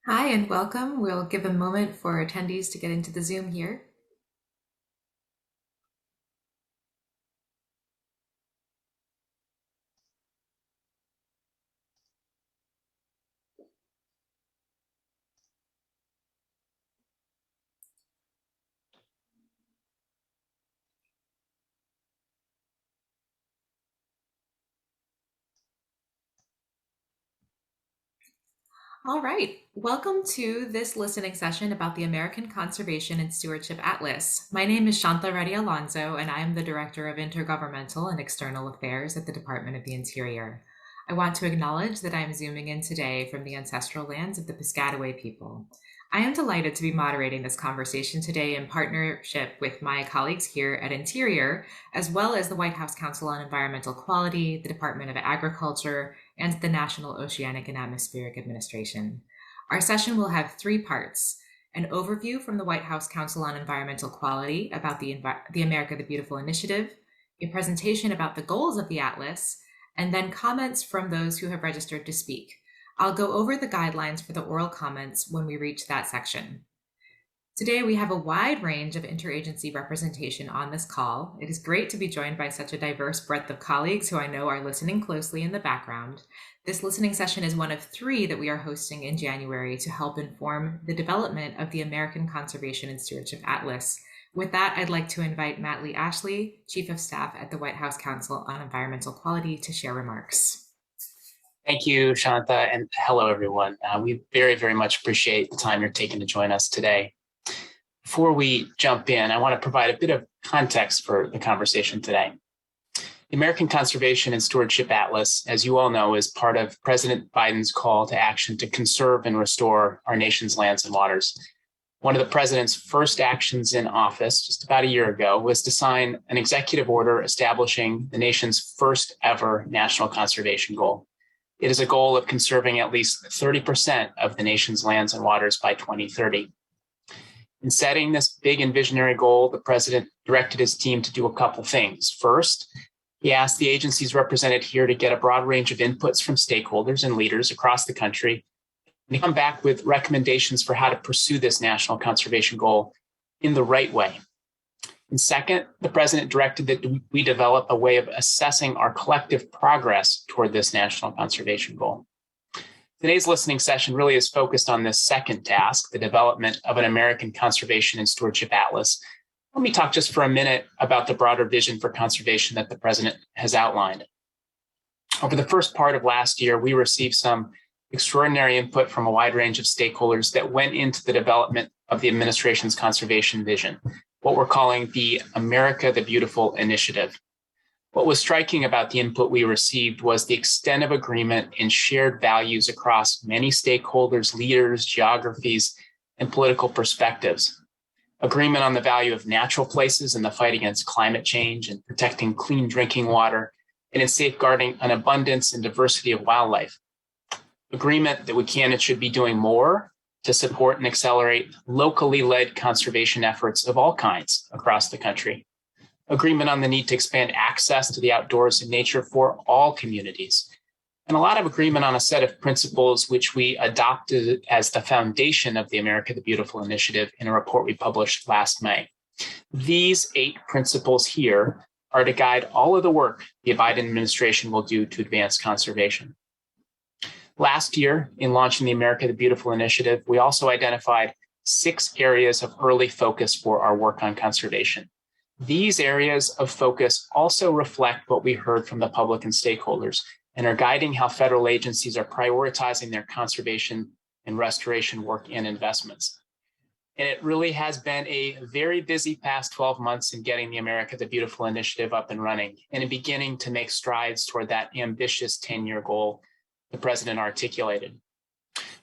Hi and welcome. We'll give a moment for attendees to get into the Zoom here. All right, welcome to this listening session about the American Conservation and Stewardship Atlas. My name is Shantha Reddy Alonso, and I am the Director of Intergovernmental and External Affairs at the Department of the Interior. I want to acknowledge that I am zooming in today from the ancestral lands of the Piscataway people. I am delighted to be moderating this conversation today in partnership with my colleagues here at Interior, as well as the White House Council on Environmental Quality, the Department of Agriculture, and the National Oceanic and Atmospheric Administration. Our session will have three parts: an overview from the White House Council on Environmental Quality about the America the Beautiful initiative, a presentation about the goals of the Atlas, and then comments from those who have registered to speak. I'll go over the guidelines for the oral comments when we reach that section. Today, we have a wide range of interagency representation on this call. It is great to be joined by such a diverse breadth of colleagues who I know are listening closely in the background. This listening session is one of three that we are hosting in January to help inform the development of the American Conservation and Stewardship Atlas. With that, I'd like to invite Matt Lee Ashley, Chief of Staff at the White House Council on Environmental Quality, to share remarks. Thank you, Shantha, and hello, everyone. We very much appreciate the time you're taking to join us today. Before we jump in, I want to provide a bit of context for the conversation today. The American Conservation and Stewardship Atlas, as you all know, is part of President Biden's call to action to conserve and restore our nation's lands and waters. One of the president's first actions in office, just about a year ago, was to sign an executive order establishing the nation's first ever national conservation goal. It is a goal of conserving at least 30% of the nation's lands and waters by 2030. In setting this big and visionary goal, the president directed his team to do a couple things. First, he asked the agencies represented here to get a broad range of inputs from stakeholders and leaders across the country and to come back with recommendations for how to pursue this national conservation goal in the right way. And second, the president directed that we develop a way of assessing our collective progress toward this national conservation goal. Today's listening session really is focused on this second task, the development of an American Conservation and Stewardship Atlas. Let me talk just for a minute about the broader vision for conservation that the president has outlined. Over the first part of last year, we received some extraordinary input from a wide range of stakeholders that went into the development of the administration's conservation vision, what we're calling the America the Beautiful initiative. What was striking about the input we received was the extent of agreement and shared values across many stakeholders, leaders, geographies, and political perspectives. Agreement on the value of natural places in the fight against climate change and protecting clean drinking water, and in safeguarding an abundance and diversity of wildlife. Agreement that we can and should be doing more to support and accelerate locally led conservation efforts of all kinds across the country. Agreement on the need to expand access to the outdoors and nature for all communities. And a lot of agreement on a set of principles which we adopted as the foundation of the America the Beautiful initiative in a report we published last May. These 8 principles here are to guide all of the work the Biden administration will do to advance conservation. Last year, in launching the America the Beautiful initiative, we also identified 6 areas of early focus for our work on conservation. These areas of focus also reflect what we heard from the public and stakeholders and are guiding how federal agencies are prioritizing their conservation and restoration work and investments. And it really has been a very busy past 12 months in getting the America the Beautiful initiative up and running and in beginning to make strides toward that ambitious 10-year goal the president articulated.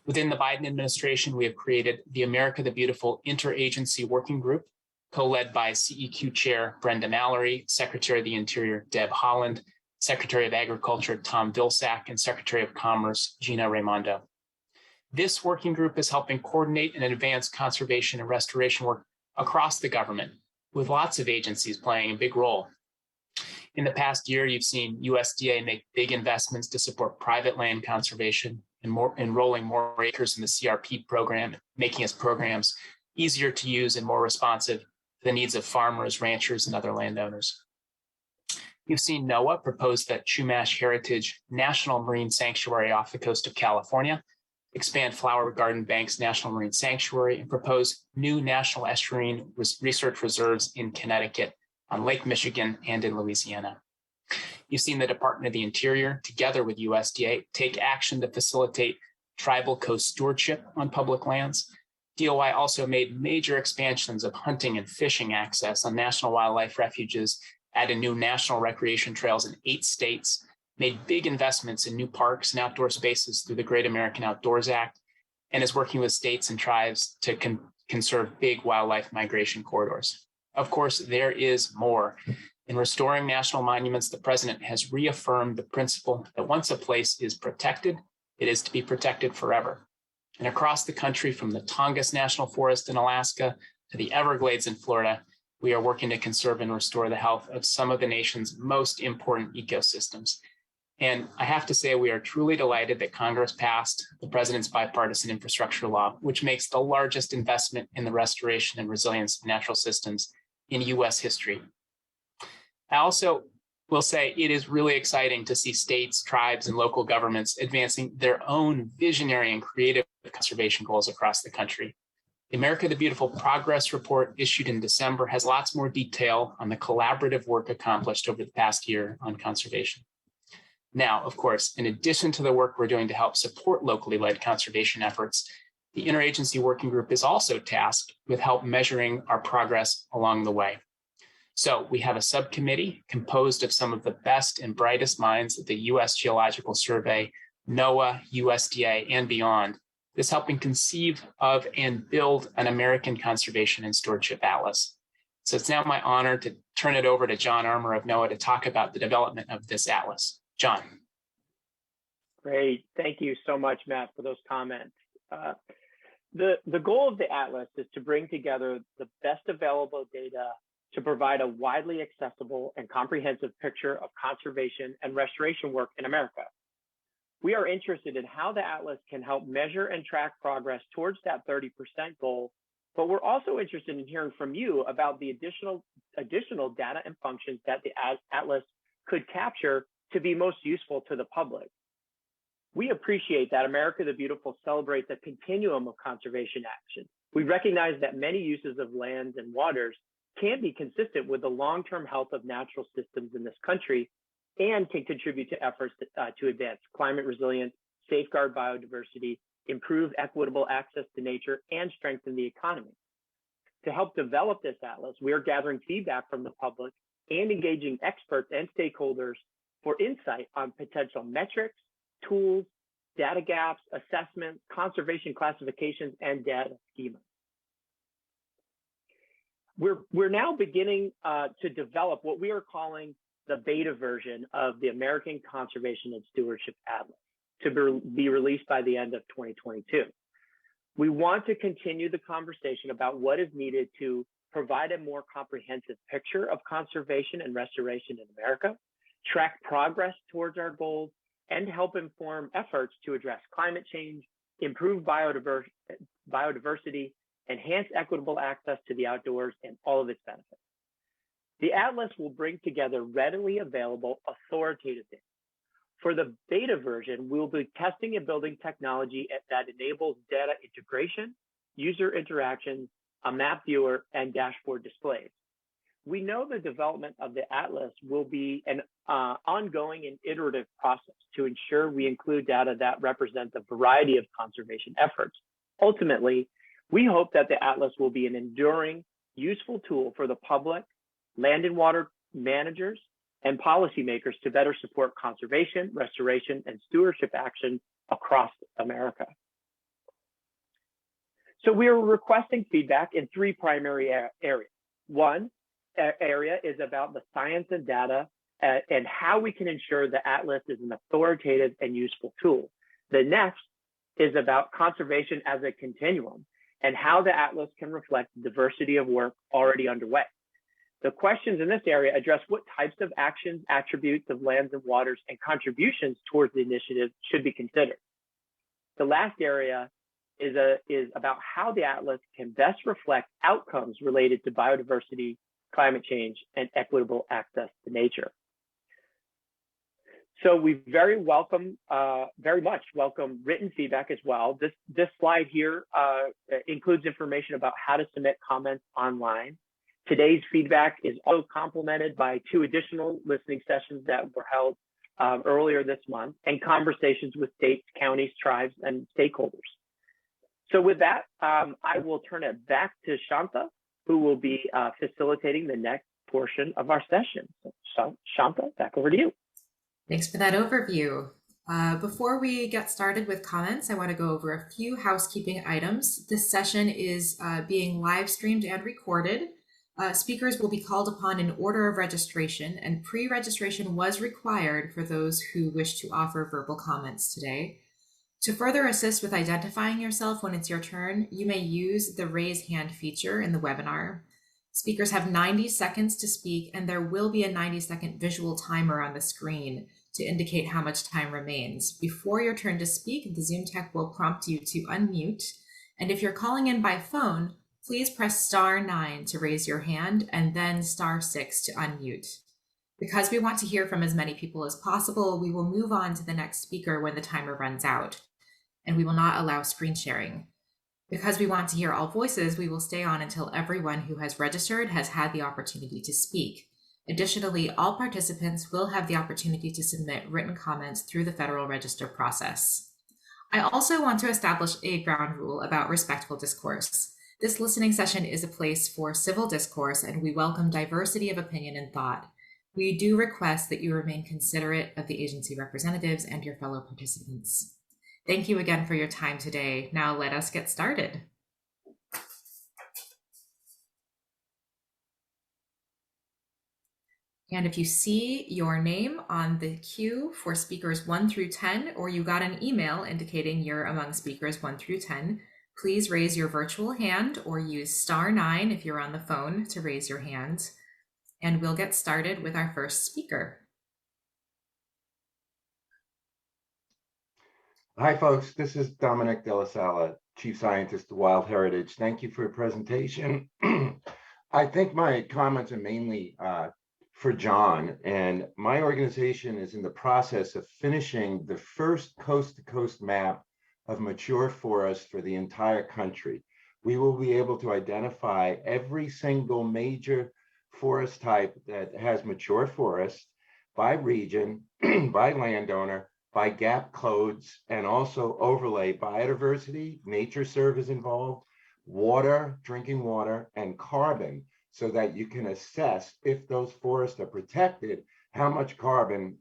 Within the Biden administration, we have created the America the Beautiful Interagency Working Group, co-led by CEQ Chair Brenda Mallory, Secretary of the Interior Deb Haaland, Secretary of Agriculture Tom Vilsack, and Secretary of Commerce Gina Raimondo. This working group is helping coordinate and advance conservation and restoration work across the government, with lots of agencies playing a big role. In the past year, you've seen USDA make big investments to support private land conservation, enrolling more acres in the CRP program, making its programs easier to use and more responsive to the needs of farmers, ranchers, and other landowners. You've seen NOAA propose that Chumash Heritage National Marine Sanctuary off the coast of California, expand Flower Garden Bank's National Marine Sanctuary, and propose new national estuarine research reserves in Connecticut, on Lake Michigan, and in Louisiana. You've seen the Department of the Interior, together with USDA, take action to facilitate tribal coast stewardship on public lands. DOI also made major expansions of hunting and fishing access on national wildlife refuges, added new national recreation trails in 8 states, made big investments in new parks and outdoor spaces through the Great American Outdoors Act, and is working with states and tribes to conserve big wildlife migration corridors. Of course, there is more. In restoring national monuments, the president has reaffirmed the principle that once a place is protected, it is to be protected forever. And across the country, from the Tongass National Forest in Alaska to the Everglades in Florida, we are working to conserve and restore the health of some of the nation's most important ecosystems. And I have to say, we are truly delighted that Congress passed the president's bipartisan infrastructure law, which makes the largest investment in the restoration and resilience of natural systems in U.S. history. I also will say it is really exciting to see states, tribes, and local governments advancing their own visionary and creative conservation goals across the country. The America the Beautiful Progress Report, issued in December, has lots more detail on the collaborative work accomplished over the past year on conservation. Now, of course, in addition to the work we're doing to help support locally led conservation efforts, the Interagency Working Group is also tasked with help measuring our progress along the way. So we have a subcommittee composed of some of the best and brightest minds at the U.S. Geological Survey, NOAA, USDA, and beyond, that's helping conceive of and build an American Conservation and Stewardship Atlas. So it's now my honor to turn it over to John Armour of NOAA to talk about the development of this atlas. John. Great. Thank you so much, Matt, for those comments. The goal of the atlas is to bring together the best available data to provide a widely accessible and comprehensive picture of conservation and restoration work in America. We are interested in how the atlas can help measure and track progress towards that 30% goal, but we're also interested in hearing from you about the additional data and functions that the atlas could capture to be most useful to the public. We appreciate that America the Beautiful celebrates a continuum of conservation action. We recognize that many uses of lands and waters can be consistent with the long-term health of natural systems in this country and can contribute to efforts to advance climate resilience, safeguard biodiversity, improve equitable access to nature, and strengthen the economy. To help develop this atlas, we are gathering feedback from the public and engaging experts and stakeholders for insight on potential metrics, tools, data gaps, assessments, conservation classifications, and data schemas. We're now beginning to develop what we are calling the beta version of the American Conservation and Stewardship Atlas to be released by the end of 2022. We want to continue the conversation about what is needed to provide a more comprehensive picture of conservation and restoration in America, track progress towards our goals, and help inform efforts to address climate change, improve biodiversity, enhance equitable access to the outdoors and all of its benefits. The atlas will bring together readily available authoritative data. For the beta version, we'll be testing and building technology that enables data integration, user interactions, a map viewer, and dashboard displays. We know the development of the atlas will be an ongoing and iterative process to ensure we include data that represent a variety of conservation efforts. Ultimately, we hope that the atlas will be an enduring, useful tool for the public, land and water managers, and policymakers to better support conservation, restoration, and stewardship action across America. So we are requesting feedback in 3 primary areas. One area is about the science and data and how we can ensure the atlas is an authoritative and useful tool. The next is about conservation as a continuum and how the atlas can reflect the diversity of work already underway. The questions in this area address what types of actions, attributes of lands and waters, and contributions towards the initiative should be considered. The last area is about how the atlas can best reflect outcomes related to biodiversity, climate change, and equitable access to nature. So we very much welcome written feedback as well. This slide here includes information about how to submit comments online. Today's feedback is also complemented by 2 additional listening sessions that were held earlier this month and conversations with states, counties, tribes, and stakeholders. So with that, I will turn it back to Shanta, who will be facilitating the next portion of our session. So Shanta, back over to you. Thanks for that overview. Before we get started with comments, I want to go over a few housekeeping items. This session is being live streamed and recorded. Speakers will be called upon in order of registration, and pre-registration was required for those who wish to offer verbal comments today. To further assist with identifying yourself when it's your turn, you may use the raise hand feature in the webinar. Speakers have 90 seconds to speak, and there will be a 90-second visual timer on the screen to indicate how much time remains. Before your turn to speak, the Zoom tech will prompt you to unmute. And if you're calling in by phone, please press *9 to raise your hand and then *6 to unmute. Because we want to hear from as many people as possible, we will move on to the next speaker when the timer runs out, and we will not allow screen sharing. Because we want to hear all voices, we will stay on until everyone who has registered has had the opportunity to speak. Additionally, all participants will have the opportunity to submit written comments through the Federal Register process. I also want to establish a ground rule about respectful discourse. This listening session is a place for civil discourse, and we welcome diversity of opinion and thought. We do request that you remain considerate of the agency representatives and your fellow participants. Thank you again for your time today. Now let us get started. And if you see your name on the queue for speakers 1 through 10, or you got an email indicating you're among speakers 1 through 10, please raise your virtual hand or use *9 if you're on the phone to raise your hand. And we'll get started with our first speaker. Hi, folks. This is Dominic De La Sala, Chief Scientist of Wild Heritage. Thank you for your presentation. I think my comments are mainly for John, and my organization is in the process of finishing the first coast-to-coast map of mature forests for the entire country. We will be able to identify every single major forest type that has mature forest by region, by landowner, by gap codes, and also overlay biodiversity, nature service involved, water, drinking water, and carbon, so that you can assess if those forests are protected, how much carbon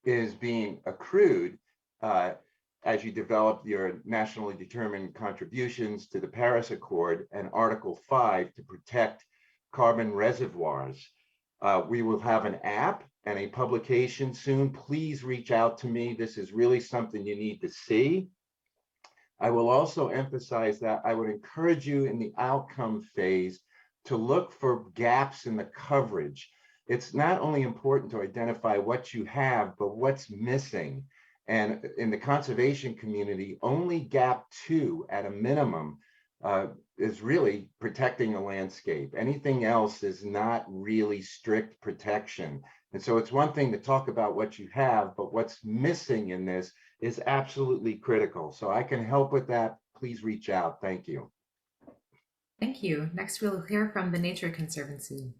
is being accrued as you develop your nationally determined contributions to the Paris Accord and Article 5 to protect carbon reservoirs. We will have an app and a publication soon. Please reach out to me. This is really something you need to see. I will also emphasize that I would encourage you in the outcome phase to look for gaps in the coverage. It's not only important to identify what you have, but what's missing. And in the conservation community, only gap 2 at a minimum is really protecting the landscape. Anything else is not really strict protection. And so it's one thing to talk about what you have, but what's missing in this is absolutely critical. So I can help with that. Please reach out. Thank you. Thank you. Next, we'll hear from the Nature Conservancy.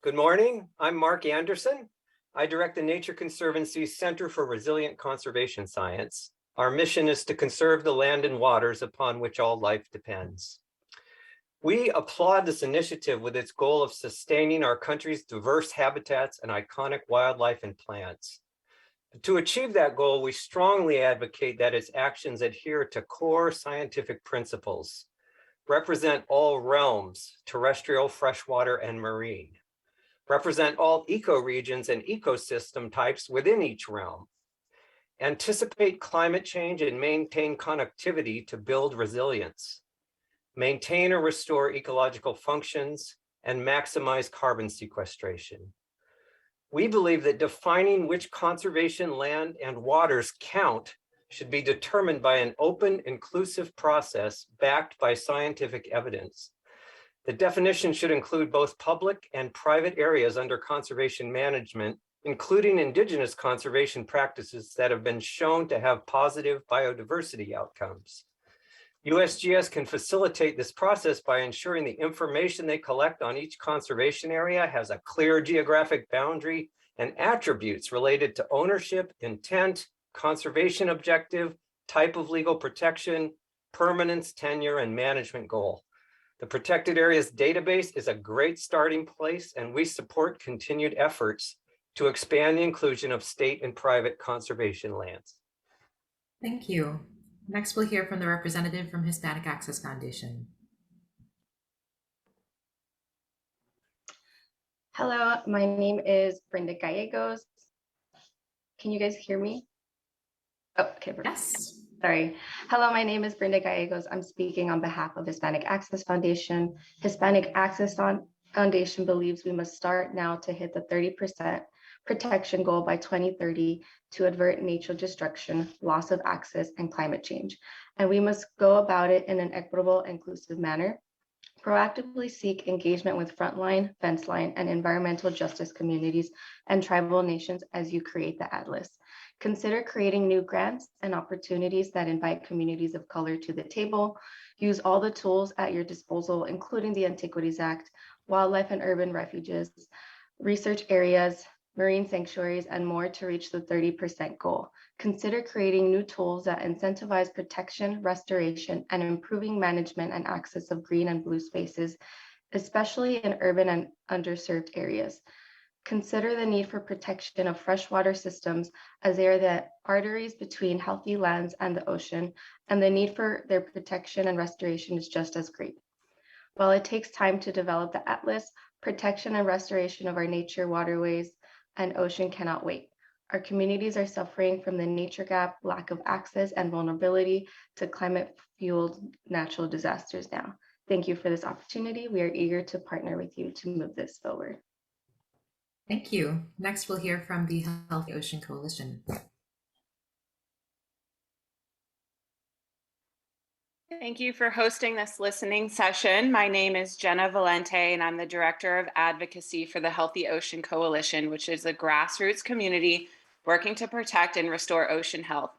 Good morning. I'm Mark Anderson. I direct the Nature Conservancy's Center for Resilient Conservation Science. Our mission is to conserve the land and waters upon which all life depends. We applaud this initiative with its goal of sustaining our country's diverse habitats and iconic wildlife and plants. To achieve that goal, we strongly advocate that its actions adhere to core scientific principles, represent all realms, terrestrial, freshwater, and marine, represent all ecoregions and ecosystem types within each realm, anticipate climate change and maintain connectivity to build resilience, maintain or restore ecological functions, and maximize carbon sequestration. We believe that defining which conservation land and waters count should be determined by an open, inclusive process backed by scientific evidence. The definition should include both public and private areas under conservation management, including indigenous conservation practices that have been shown to have positive biodiversity outcomes. USGS can facilitate this process by ensuring the information they collect on each conservation area has a clear geographic boundary and attributes related to ownership, intent, conservation objective, type of legal protection, permanence, tenure, and management goal. The Protected Areas Database is a great starting place, and we support continued efforts to expand the inclusion of state and private conservation lands. Thank you. Next, we'll hear from the representative from Hispanic Access Foundation. Hello, my name is Brenda Gallegos. Can you guys hear me? Oh, okay. Yes. Sorry. Hello, my name is Brenda Gallegos. I'm speaking on behalf of Hispanic Access Foundation. Hispanic Access Foundation believes we must start now to hit the 30% protection goal by 2030 to avert nature destruction, loss of access, and climate change. And we must go about it in an equitable, inclusive manner. Proactively seek engagement with frontline, fence line, and environmental justice communities and tribal nations as you create the Atlas. Consider creating new grants and opportunities that invite communities of color to the table. Use all the tools at your disposal, including the Antiquities Act, wildlife and urban refuges, research areas, marine sanctuaries, and more to reach the 30% goal. Consider creating new tools that incentivize protection, restoration, and improving management and access of green and blue spaces, especially in urban and underserved areas. Consider the need for protection of freshwater systems, as they are the arteries between healthy lands and the ocean, and the need for their protection and restoration is just as great. While it takes time to develop the Atlas, protection and restoration of our nature, waterways, and ocean cannot wait. Our communities are suffering from the nature gap, lack of access, and vulnerability to climate-fueled natural disasters now. Thank you for this opportunity. We are eager to partner with you to move this forward. Thank you. Next, we'll hear from the Healthy Ocean Coalition. Thank you for hosting this listening session. My name is Jenna Valente, and I'm the Director of Advocacy for the Healthy Ocean Coalition, which is a grassroots community working to protect and restore ocean health.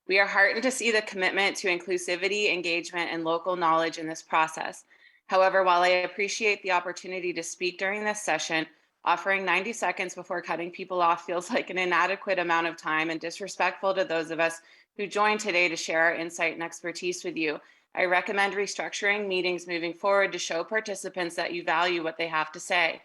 We are heartened to see the commitment to inclusivity, engagement, and local knowledge in this process. However, while I appreciate the opportunity to speak during this session, offering 90 seconds before cutting people off feels like an inadequate amount of time and disrespectful to those of us who joined today to share our insight and expertise with you. I recommend restructuring meetings moving forward to show participants that you value what they have to say.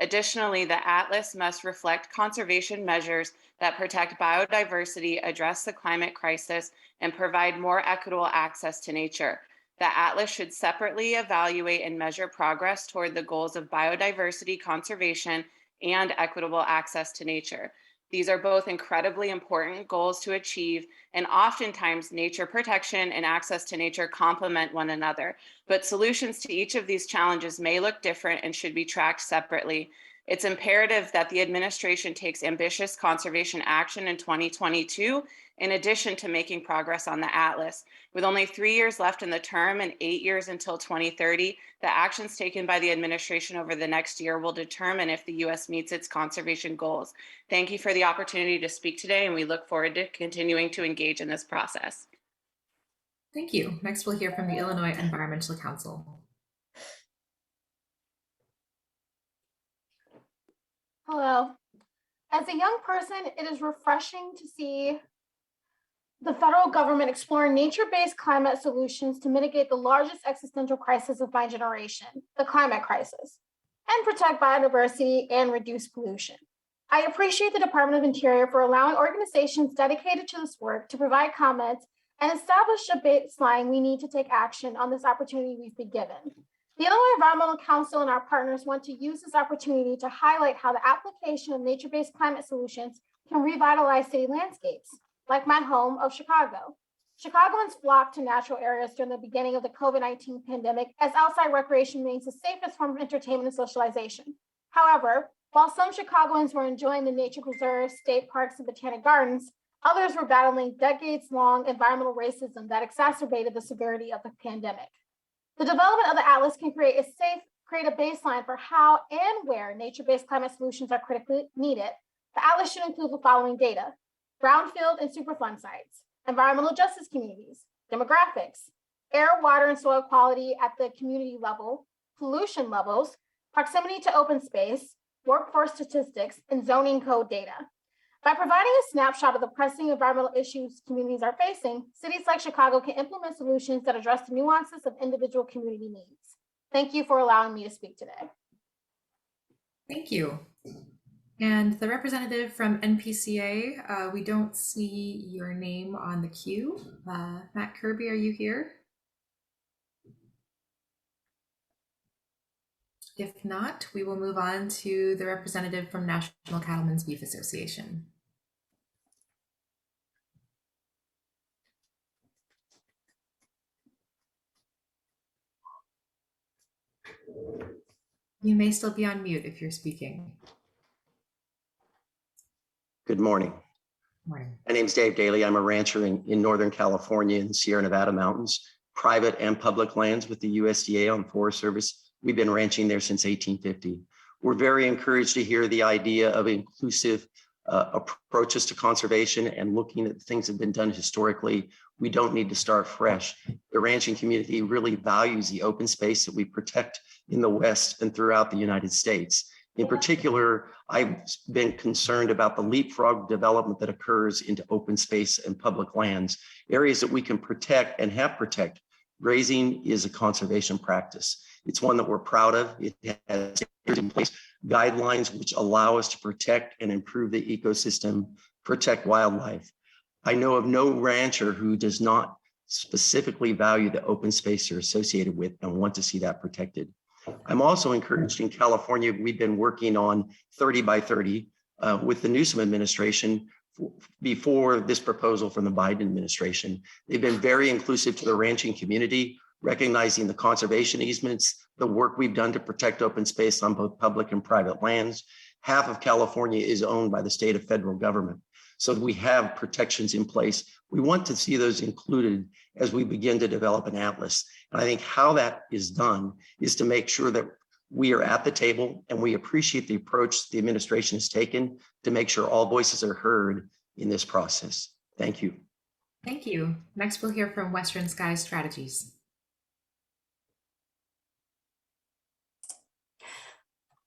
Additionally, the Atlas must reflect conservation measures that protect biodiversity, address the climate crisis, and provide more equitable access to nature. The Atlas should separately evaluate and measure progress toward the goals of biodiversity conservation and equitable access to nature. These are both incredibly important goals to achieve, and oftentimes nature protection and access to nature complement one another, but solutions to each of these challenges may look different and should be tracked separately. It's imperative that the administration takes ambitious conservation action in 2022, in addition to making progress on the Atlas. With only 3 years left in the term and 8 years until 2030, the actions taken by the administration over the next year will determine if the U.S. meets its conservation goals. Thank you for the opportunity to speak today, and we look forward to continuing to engage in this process. Thank you. Next, we'll hear from the Illinois Environmental Council. Hello. As a young person, it is refreshing to see the federal government exploring nature-based climate solutions to mitigate the largest existential crisis of my generation, the climate crisis, and protect biodiversity and reduce pollution. I appreciate the Department of Interior for allowing organizations dedicated to this work to provide comments and establish a baseline we need to take action on this opportunity we've been given. The Illinois Environmental Council and our partners want to use this opportunity to highlight how the application of nature-based climate solutions can revitalize city landscapes, like my home of Chicago. Chicagoans flocked to natural areas during the beginning of the COVID-19 pandemic as outside recreation remains the safest form of entertainment and socialization. However, While some Chicagoans were enjoying the nature preserves, state parks, and botanic gardens, others were battling decades-long environmental racism that exacerbated the severity of the pandemic. The development of the Atlas can create a baseline for how and where nature-based climate solutions are critically needed. The Atlas should include the following data: brownfield and Superfund sites, environmental justice communities, demographics, air, water, and soil quality at the community level, pollution levels, proximity to open space, workforce statistics, and zoning code data. By providing a snapshot of the pressing environmental issues communities are facing, cities like Chicago can implement solutions that address the nuances of individual community needs. Thank you for allowing me to speak today. Thank you. And the representative from NPCA, we don't see your name on the queue. Matt Kirby, are you here? If not, we will move on to the representative from National Cattlemen's Beef Association. You may still be on mute if you're speaking. Good morning. Morning. My name is Dave Daly. I'm a rancher in Northern California in the Sierra Nevada mountains, private and public lands with the USDA on Forest Service. We've been ranching there since 1850. We're very encouraged to hear the idea of inclusive approaches to conservation and looking at things that have been done historically. We don't need to start fresh. The ranching community really values the open space that we protect in the West and throughout the United States. In particular, I've been concerned about the leapfrog development that occurs into open space and public lands, areas that we can protect and have protect. Grazing is a conservation practice. It's one that we're proud of. It has in place guidelines which allow us to protect and improve the ecosystem, protect wildlife. I know of no rancher who does not specifically value the open space they're associated with and want to see that protected. I'm also encouraged in California, we've been working on 30 by 30 with the Newsom administration before this proposal from the Biden administration. They've been very inclusive to the ranching community, recognizing the conservation easements, the work we've done to protect open space on both public and private lands. Half of California is owned by the state of federal government. So we have protections in place. We want to see those included as we begin to develop an atlas. And I think how that is done is to make sure that we are at the table and we appreciate the approach the administration has taken to make sure all voices are heard in this process. Thank you. Thank you. Next, we'll hear from Western Sky Strategies.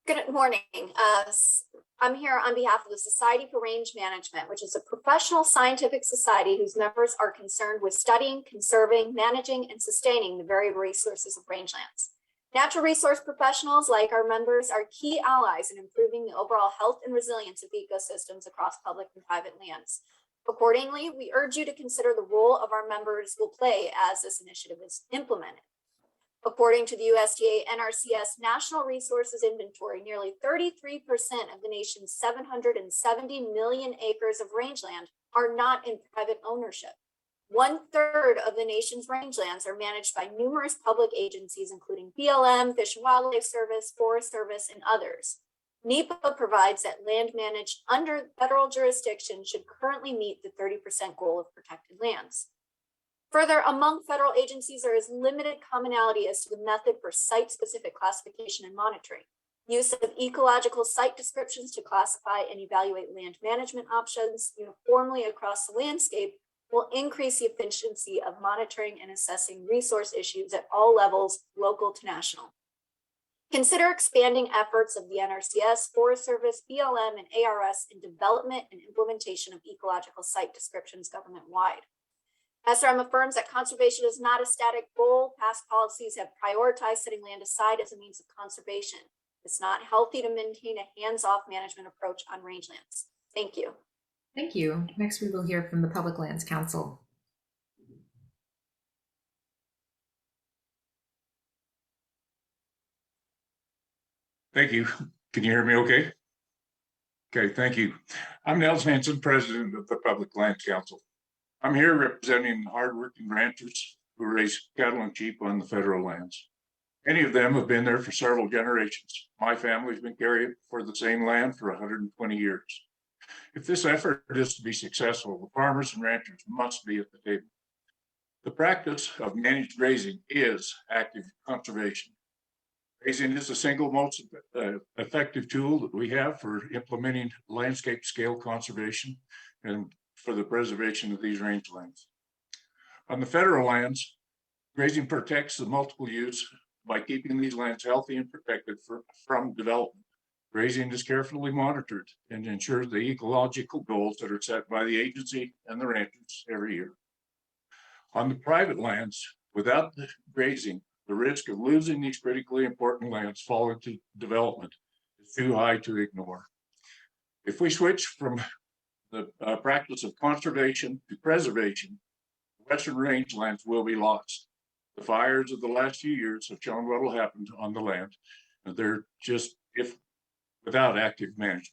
Good morning. I'm here on behalf of the Society for Range Management, which is a professional scientific society whose members are concerned with studying, conserving, managing, and sustaining the varied resources of rangelands. Natural resource professionals, like our members, are key allies in improving the overall health and resilience of ecosystems across public and private lands. Accordingly, we urge you to consider the role of our members will play as this initiative is implemented. According to the USDA NRCS National Resources Inventory, nearly 33% of the nation's 770 million acres of rangeland are not in private ownership. 1/3 of the nation's rangelands are managed by numerous public agencies, including BLM, Fish and Wildlife Service, Forest Service, and others. NEPA provides that land managed under federal jurisdiction should currently meet the 30% goal of protected lands. Further, among federal agencies, there is limited commonality as to the method for site-specific classification and monitoring. Use of ecological site descriptions to classify and evaluate land management options uniformly across the landscape will increase the efficiency of monitoring and assessing resource issues at all levels, local to national. Consider expanding efforts of the NRCS, Forest Service, BLM, and ARS in development and implementation of ecological site descriptions government-wide. SRM affirms that conservation is not a static goal. Past policies have prioritized setting land aside as a means of conservation. It's not healthy to maintain a hands-off management approach on rangelands. Thank you. Thank you. Next, we will hear from the Public Lands Council. Thank you. Can you hear me okay? Okay, thank you. I'm Nels Hansen, president of the Public Lands Council. I'm here representing hardworking ranchers who raise cattle and sheep on the federal lands. Many of them have been there for several generations. My family's been caring for the same land for 120 years. If this effort is to be successful, the farmers and ranchers must be at the table. The practice of managed grazing is active conservation. Grazing is the single most effective tool that we have for implementing landscape scale conservation and for the preservation of these rangelands. On the federal lands, grazing protects the multiple use by keeping these lands healthy and protected from development. Grazing is carefully monitored and ensures the ecological goals that are set by the agency and the ranchers every year. On the private lands, without the grazing, the risk of losing these critically important lands fall into development is too high to ignore. If we switch from the practice of conservation to preservation, Western rangelands will be lost. The fires of the last few years have shown what will happen on the land. They're just without active management.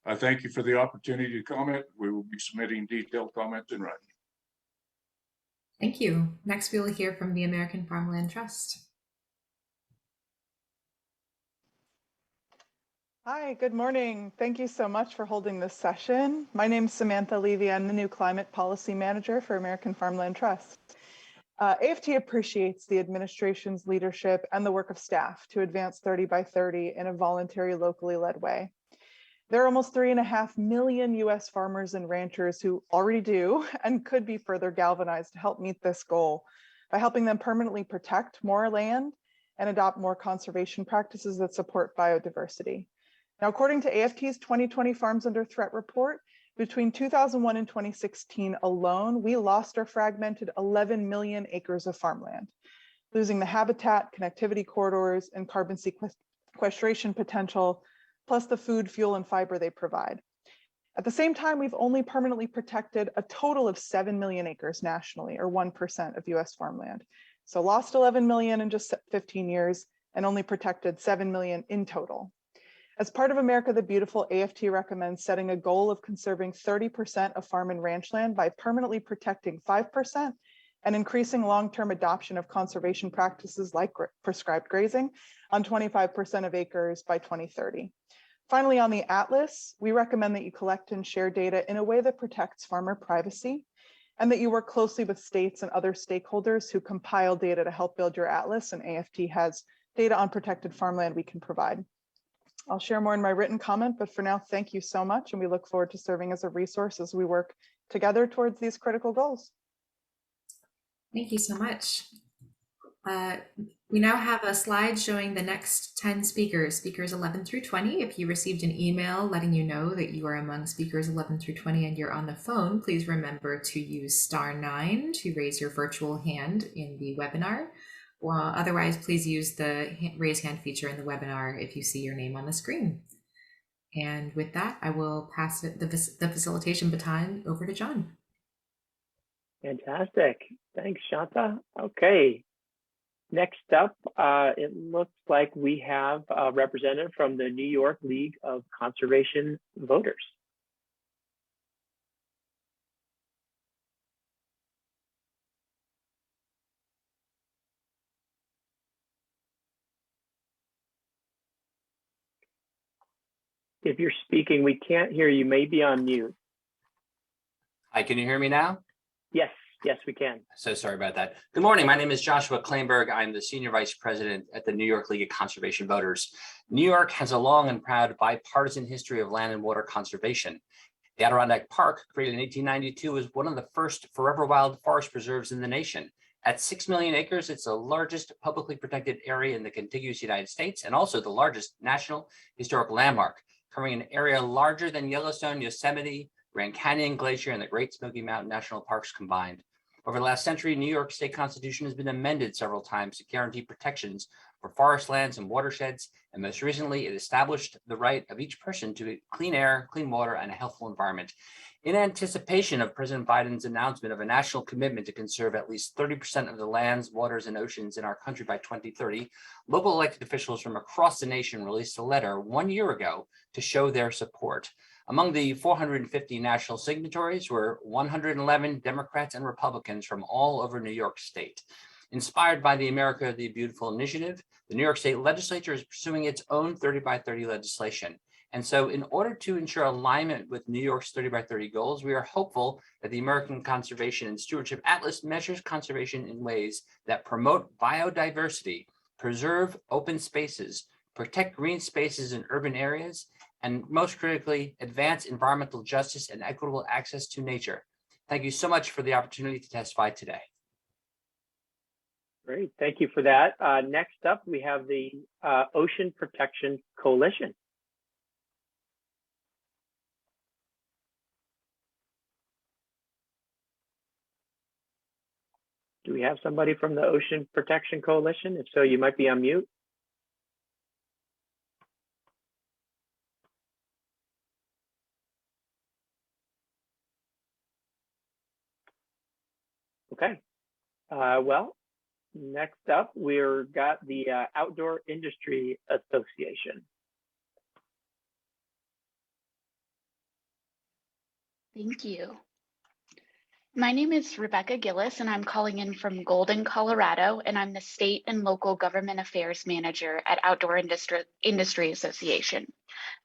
I thank you for the opportunity to comment. We will be submitting detailed comments in writing. Thank you. Next, we will hear from the American Farmland Trust. Hi, good morning. Thank you so much for holding this session. My name is Samantha Levy. I'm the new Climate Policy Manager for American Farmland Trust. AFT appreciates the administration's leadership and the work of staff to advance 30 by 30 in a voluntary, locally led way. There are almost 3.5 million US farmers and ranchers who already do and could be further galvanized to help meet this goal by helping them permanently protect more land and adopt more conservation practices that support biodiversity. Now, according to AFT's 2020 Farms Under Threat report, between 2001 and 2016 alone, we lost or fragmented 11 million acres of farmland, losing the habitat, connectivity corridors, and carbon sequestration potential, plus the food, fuel, and fiber they provide. At the same time, we've only permanently protected a total of 7 million acres nationally, or 1% of US farmland. So lost 11 million in just 15 years and only protected 7 million in total. As part of America the Beautiful, AFT recommends setting a goal of conserving 30% of farm and ranch land by permanently protecting 5% and increasing long-term adoption of conservation practices like prescribed grazing on 25% of acres by 2030. Finally, on the Atlas, we recommend that you collect and share data in a way that protects farmer privacy and that you work closely with states and other stakeholders who compile data to help build your Atlas, and AFT has data on protected farmland we can provide. I'll share more in my written comment, but for now, thank you so much, and we look forward to serving as a resource as we work together towards these critical goals. Thank you so much. We now have a slide showing the next 10 speakers, speakers 11 through 20. If you received an email letting you know that you are among speakers 11 through 20 and you're on the phone, please remember to use *9 to raise your virtual hand in the webinar. Well, otherwise, please use the raise hand feature in the webinar if you see your name on the screen. And with that, I will pass the facilitation baton over to John. Fantastic. Thanks, Shanta. Okay. Next up, it looks like we have a representative from the New York League of Conservation Voters. If you're speaking, we can't hear you. Maybe on mute. Hi, can you hear me now? Yes, yes, we can. So sorry about that. Good morning. My name is Joshua Kleinberg. I'm the Senior Vice President at the New York League of Conservation Voters. New York has a long and proud bipartisan history of land and water conservation. The Adirondack Park, created in 1892, is one of the first forever wild forest preserves in the nation. At 6 million acres, it's the largest publicly protected area in the contiguous United States and also the largest national historic landmark, covering an area larger than Yellowstone, Yosemite, Grand Canyon Glacier, and the Great Smoky Mountain National Parks combined. Over the last century, New York State Constitution has been amended several times to guarantee protections for forest lands and watersheds, and most recently, it established the right of each person to clean air, clean water, and a healthful environment. In anticipation of President Biden's announcement of a national commitment to conserve at least 30% of the lands, waters, and oceans in our country by 2030, local elected officials from across the nation released a letter 1 year ago to show their support. Among the 450 national signatories were 111 Democrats and Republicans from all over New York State. Inspired by the America the Beautiful initiative, the New York State Legislature is pursuing its own 30 by 30 legislation. And so in order to ensure alignment with New York's 30 by 30 goals, we are hopeful that the American Conservation and Stewardship Atlas measures conservation in ways that promote biodiversity, preserve open spaces, protect green spaces in urban areas, and most critically, advance environmental justice and equitable access to nature. Thank you so much for the opportunity to testify today. Great, thank you for that. Next up, we have the Ocean Protection Coalition. Do we have somebody from the Ocean Protection Coalition? If so, you might be on mute. Okay, well, next up, we've got the Outdoor Industry Association. Thank you. My name is Rebecca Gillis, and I'm calling in from Golden, Colorado, and I'm the State and Local Government Affairs Manager at Outdoor Industry Association.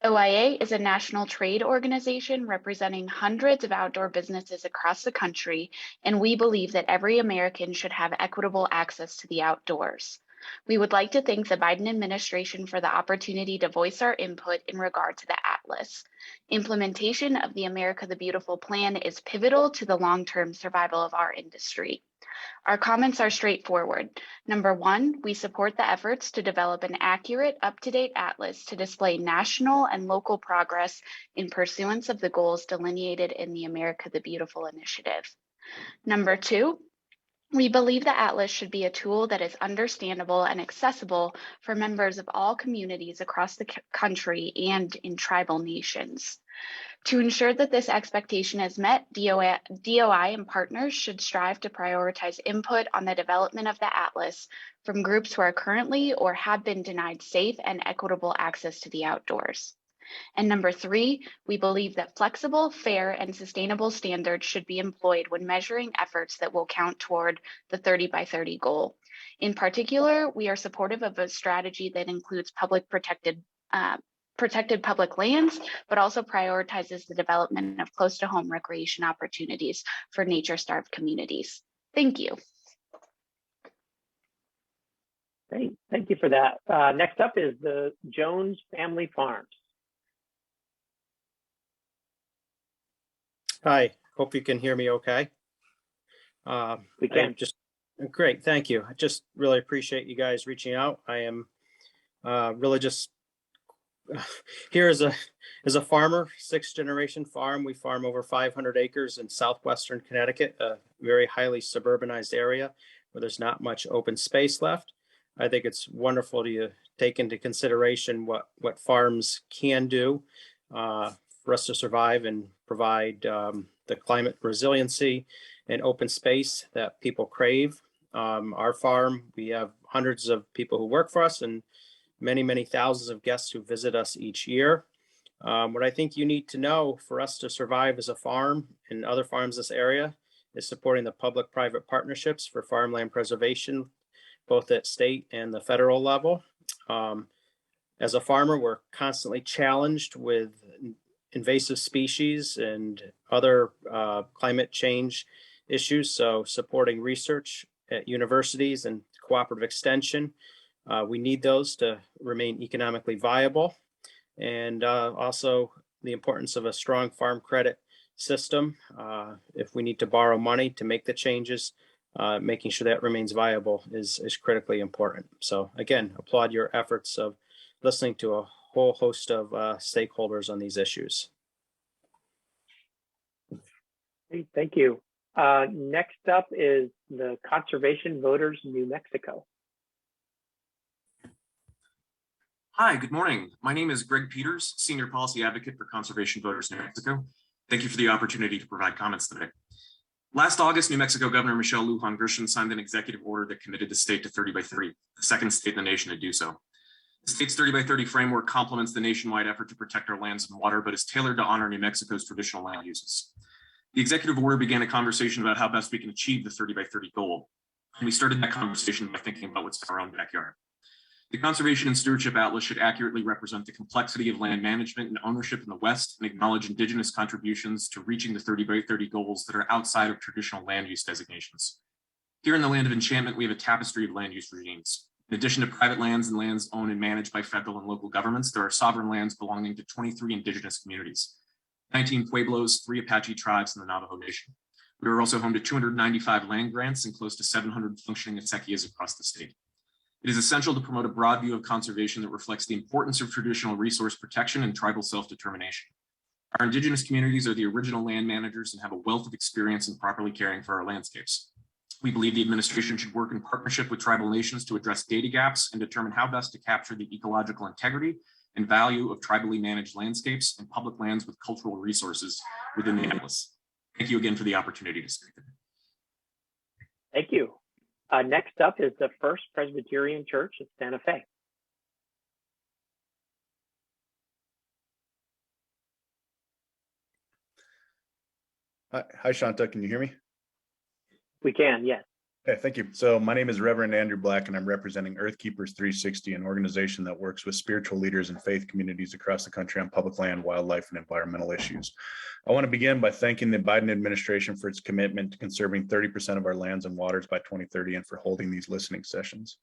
OIA is a national trade organization representing hundreds of outdoor businesses across the country, and we believe that every American should have equitable access to the outdoors. We would like to thank the Biden administration for the opportunity to voice our input in regard to the Atlas. Implementation of the America the Beautiful plan is pivotal to the long-term survival of our industry. Our comments are straightforward. Number one, we support the efforts to develop an accurate, up-to-date atlas to display national and local progress in pursuance of the goals delineated in the America the Beautiful initiative. Number two, we believe the Atlas should be a tool that is understandable and accessible for members of all communities across the country and in tribal nations. To ensure that this expectation is met, DOI and partners should strive to prioritize input on the development of the Atlas from groups who are currently or have been denied safe and equitable access to the outdoors. And number three, we believe that flexible, fair, and sustainable standards should be employed when measuring efforts that will count toward the 30 by 30 goal. In particular, we are supportive of a strategy that includes protected public lands, but also prioritizes the development of close to home recreation opportunities for nature-starved communities. Thank you. Great, thank you for that. Next up is the Jones Family Farms. Hi, hope you can hear me okay. We can. Great, thank you. I just really appreciate you guys reaching out. I am really just here as a farmer, 6th generation farm. We farm over 500 acres in southwestern Connecticut, a very highly suburbanized area where there's not much open space left. I think it's wonderful to take into consideration what farms can do for us to survive and provide the climate resiliency and open space that people crave. Our farm, we have hundreds of people who work for us and many, many thousands of guests who visit us each year. What I think you need to know for us to survive as a farm and other farms in this area is supporting the public-private partnerships for farmland preservation, both at state and the federal level. As a farmer, we're constantly challenged with invasive species and other climate change issues. So supporting research at universities and cooperative extension, we need those to remain economically viable. And also the importance of a strong farm credit system. If we need to borrow money to make the changes, making sure that remains viable is critically important. So again, applaud your efforts of listening to a whole host of stakeholders on these issues. Great, thank you. Next up is the Conservation Voters New Mexico. Hi, good morning. My name is Greg Peters, Senior Policy Advocate for Conservation Voters New Mexico. Thank you for the opportunity to provide comments today. Last August, New Mexico Governor Michelle Lujan Grisham signed an executive order that committed the state to 30 by 30, the second state in the nation to do so. The state's 30 by 30 framework complements the nationwide effort to protect our lands and water, but is tailored to honor New Mexico's traditional land uses. The executive order began a conversation about how best we can achieve the 30 by 30 goal. And we started that conversation by thinking about what's in our own backyard. The Conservation and Stewardship Atlas should accurately represent the complexity of land management and ownership in the West and acknowledge Indigenous contributions to reaching the 30 by 30 goals that are outside of traditional land use designations. Here in the land of enchantment, we have a tapestry of land use regimes. In addition to private lands and lands owned and managed by federal and local governments, there are sovereign lands belonging to 23 Indigenous communities, 19 Pueblos, 3 Apache tribes, and the Navajo Nation. We are also home to 295 land grants and close to 700 functioning acequias across the state. It is essential to promote a broad view of conservation that reflects the importance of traditional resource protection and tribal self-determination. Our Indigenous communities are the original land managers and have a wealth of experience in properly caring for our landscapes. We believe the administration should work in partnership with tribal nations to address data gaps and determine how best to capture the ecological integrity and value of tribally managed landscapes and public lands with cultural resources within the Atlas. Thank you again for the opportunity to speak. Thank you. Next up is the First Presbyterian Church of Santa Fe. Hi, Shanta, can you hear me? We can, yes. Okay, thank you. So my name is Reverend Andrew Black, and I'm representing Earthkeepers 360, an organization that works with spiritual leaders and faith communities across the country on public land, wildlife, and environmental issues. I want to begin by thanking the Biden administration for its commitment to conserving 30% of our lands and waters by 2030 and for holding these listening sessions.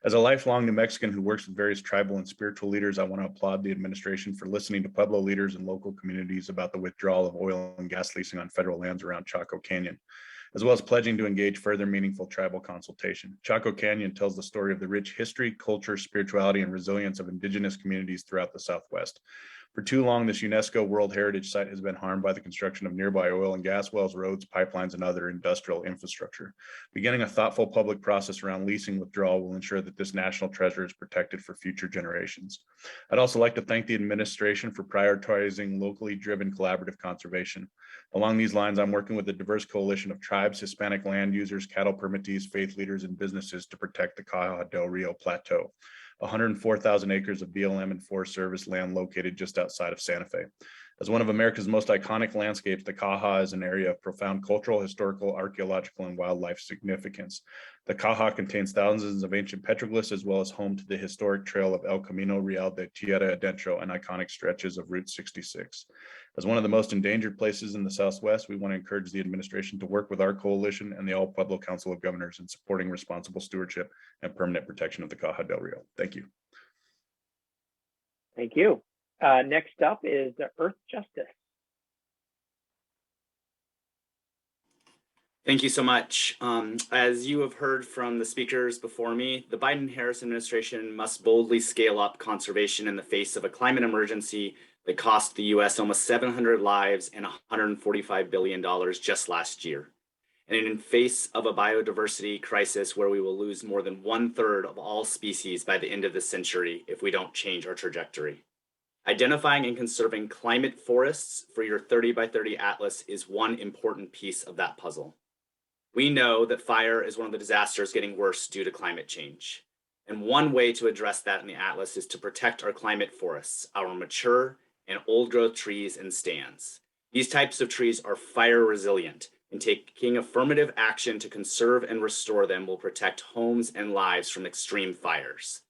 As a lifelong New Mexican who works with various tribal and spiritual leaders, I want to applaud the administration for listening to Pueblo leaders and local communities about the withdrawal of oil and gas leasing on federal lands around Chaco Canyon, as well as pledging to engage further meaningful tribal consultation. Chaco Canyon tells the story of the rich history, culture, spirituality, and resilience of Indigenous communities throughout the Southwest. For too long, this UNESCO World Heritage Site has been harmed by the construction of nearby oil and gas wells, roads, pipelines, and other industrial infrastructure. Beginning a thoughtful public process around leasing withdrawal will ensure that this national treasure is protected for future generations. I'd also like to thank the administration for prioritizing locally driven collaborative conservation. Along these lines, I'm working with a diverse coalition of tribes, Hispanic land users, cattle permittees, faith leaders, and businesses to protect the Caja del Rio Plateau, 104,000 acres of BLM and Forest Service land located just outside of Santa Fe. As one of America's most iconic landscapes, the Caja is an area of profound cultural, historical, archaeological, and wildlife significance. The Caja contains thousands of ancient petroglyphs, as well as home to the historic trail of El Camino Real de Tierra Adentro and iconic stretches of Route 66. As one of the most endangered places in the Southwest, we want to encourage the administration to work with our coalition and the All Pueblo Council of Governors in supporting responsible stewardship and permanent protection of the Caja del Rio. Thank you. Thank you. Next up is the Earth Justice. Thank you so much. As you have heard from the speakers before me, the Biden-Harris administration must boldly scale up conservation in the face of a climate emergency that cost the U.S. almost 700 lives and $145 billion just last year. And in face of a biodiversity crisis where we will lose more than 1/3 of all species by the end of the century if we don't change our trajectory. Identifying and conserving climate forests for your 30 by 30 atlas is one important piece of that puzzle. We know that fire is one of the disasters getting worse due to climate change. And one way to address that in the atlas is to protect our climate forests, our mature and old growth trees and stands. These types of trees are fire resilient, and taking affirmative action to conserve and restore them will protect homes and lives from extreme fires.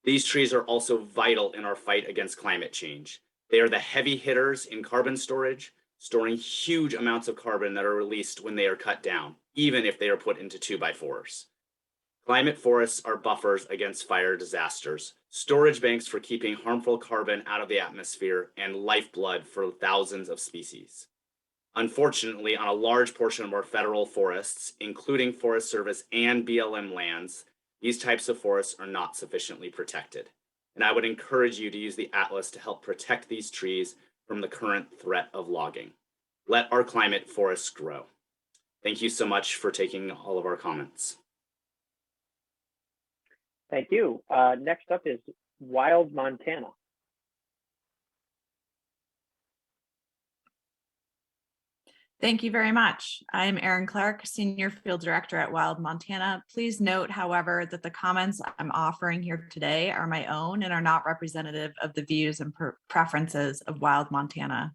These trees are also vital in our fight against climate change. They are the heavy hitters in carbon storage, storing huge amounts of carbon that are released when they are cut down, even if they are put into 2x4s. Climate forests are buffers against fire disasters, storage banks for keeping harmful carbon out of the atmosphere, and lifeblood for thousands of species. Unfortunately, on a large portion of our federal forests, including Forest Service and BLM lands, these types of forests are not sufficiently protected. And I would encourage you to use the Atlas to help protect these trees from the current threat of logging. Let our climate forests grow. Thank you so much for taking all of our comments. Thank you. Next up is Wild Montana. Thank you very much. I'm Erin Clark, Senior Field Director at Wild Montana. Please note, however, that the comments I'm offering here today are my own and are not representative of the views and preferences of Wild Montana.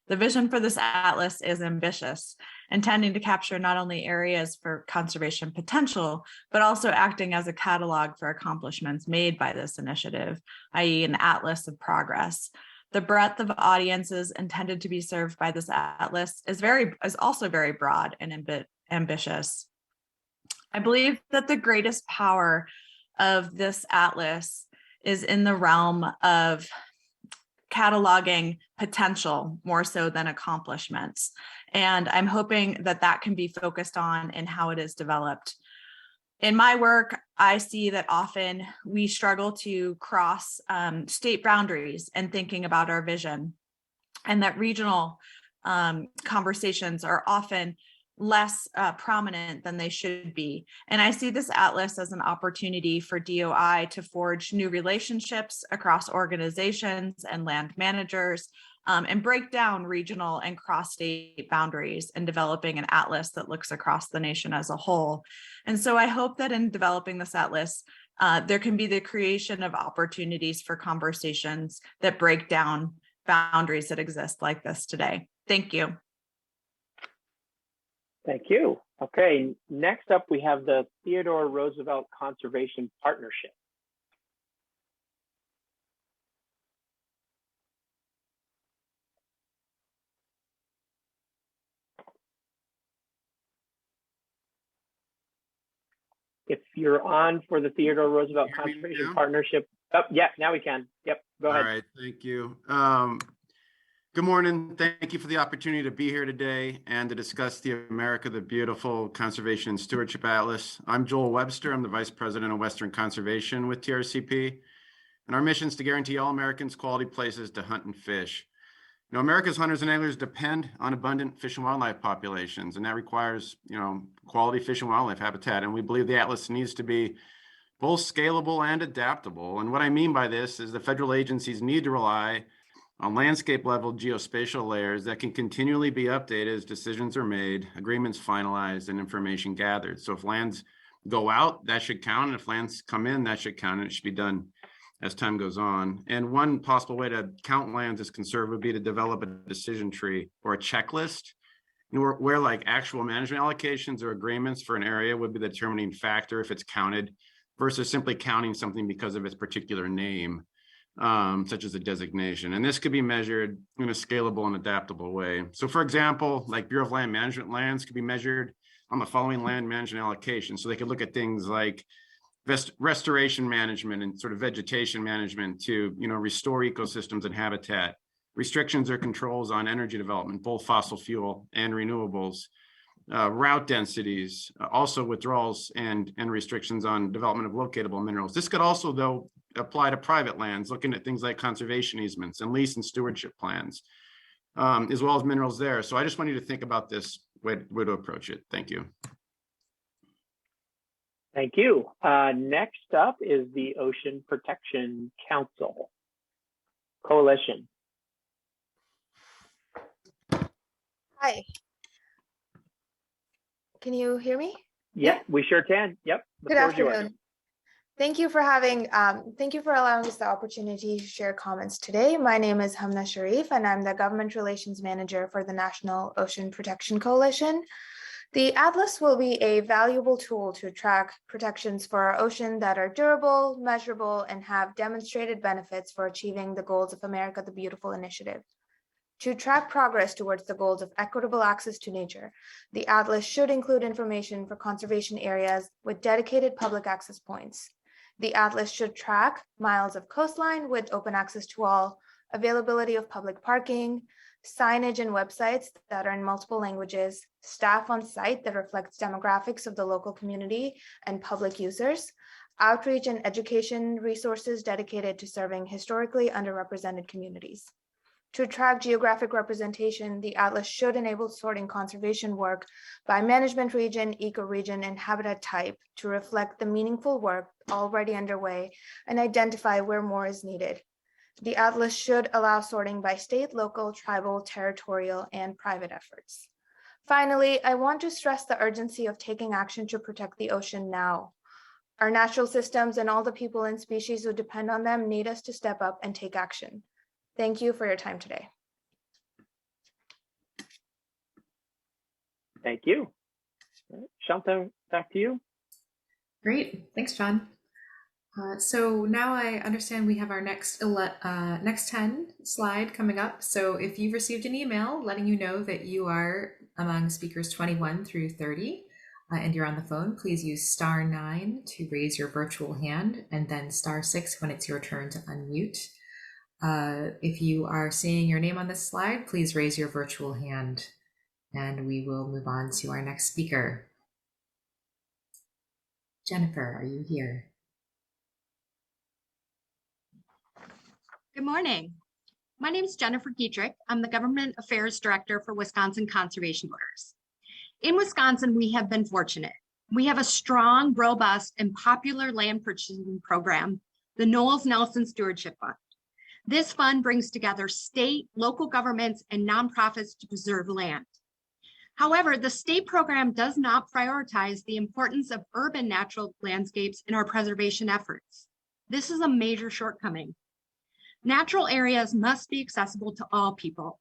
The vision for this atlas is ambitious, intending to capture not only areas for conservation potential, but also acting as a catalog for accomplishments made by this initiative, i.e. an atlas of progress. The breadth of audiences intended to be served by this atlas is also very broad and ambitious. I believe that the greatest power of this atlas is in the realm of cataloging potential more so than accomplishments. And I'm hoping that that can be focused on in how it is developed. In my work, I see that often we struggle to cross state boundaries in thinking about our vision, and that regional conversations are often less prominent than they should be. And I see this atlas as an opportunity for DOI to forge new relationships across organizations and land managers, and break down regional and cross-state boundaries in developing an atlas that looks across the nation as a whole. And so I hope that in developing this atlas, there can be the creation of opportunities for conversations that break down boundaries that exist like this today. Thank you. Thank you. Okay, next up we have the Theodore Roosevelt Conservation Partnership. If you're on for the Theodore Roosevelt Conservation Partnership, oh, yeah, now we can. Yep, go ahead. All right, thank you. Good morning. Thank you for the opportunity to be here today and to discuss the America the Beautiful Conservation and Stewardship Atlas. I'm Joel Webster. I'm the Vice President of Western Conservation with TRCP. And our mission is to guarantee all Americans quality places to hunt and fish. You know, America's hunters and anglers depend on abundant fish and wildlife populations, and that requires, quality fish and wildlife habitat. And we believe the Atlas needs to be both scalable and adaptable. And what I mean by this is the federal agencies need to rely on landscape level geospatial layers that can continually be updated as decisions are made, agreements finalized, and information gathered. So if lands go out, that should count. And if lands come in, that should count. And it should be done as time goes on. And one possible way to count lands as conserved would be to develop a decision tree or a checklist, where like actual management allocations or agreements for an area would be the determining factor if it's counted versus simply counting something because of its particular name. Such as a designation. And this could be measured in a scalable and adaptable way. So for example, like Bureau of Land Management lands could be measured on the following land management allocation. So they could look at things like restoration management and sort of vegetation management to, restore ecosystems and habitat, restrictions or controls on energy development, both fossil fuel and renewables, route densities, also withdrawals and restrictions on development of locatable minerals. This could also, though, apply to private lands, looking at things like conservation easements and lease and stewardship plans, as well as minerals there. So I just want you to think about this way to approach it. Thank you. Thank you. Next up is the Ocean Protection Council Coalition. Hi. Can you hear me? Yeah, we sure can. Yep. Good afternoon. Thank you for allowing us the opportunity to share comments today. My name is Hamna Sharif, and I'm the Government Relations Manager for the National Ocean Protection Coalition. The Atlas will be a valuable tool to track protections for our ocean that are durable, measurable, and have demonstrated benefits for achieving the goals of America the Beautiful initiative. To track progress towards the goals of equitable access to nature, the Atlas should include information for conservation areas with dedicated public access points. The Atlas should track miles of coastline with open access to all, availability of public parking, signage and websites that are in multiple languages, staff on site that reflects demographics of the local community and public users, outreach and education resources dedicated to serving historically underrepresented communities. To track geographic representation, the Atlas should enable sorting conservation work by management region, ecoregion, and habitat type to reflect the meaningful work already underway and identify where more is needed. The Atlas should allow sorting by state, local, tribal, territorial, and private efforts. Finally, I want to stress the urgency of taking action to protect the ocean now. Our natural systems and all the people and species who depend on them need us to step up and take action. Thank you for your time today. Thank you. Shanta, back to you. Great, thanks, John. So now I understand we have our next 10 slide coming up. So if you've received an email letting you know that you are among speakers 21 through 30 and you're on the phone, please use *9 to raise your virtual hand and then *6 when it's your turn to unmute. If you are seeing your name on this slide, please raise your virtual hand and we will move on to our next speaker. Jennifer, are you here? Good morning. My name is Jennifer Dietrich. I'm the Government Affairs Director for Wisconsin Conservation Voters. In Wisconsin, we have been fortunate. We have a strong, robust, and popular land purchasing program, the Knowles Nelson Stewardship Fund. This fund brings together state, local governments, and nonprofits to preserve land. However, the state program does not prioritize the importance of urban natural landscapes in our preservation efforts. This is a major shortcoming. Natural areas must be accessible to all people.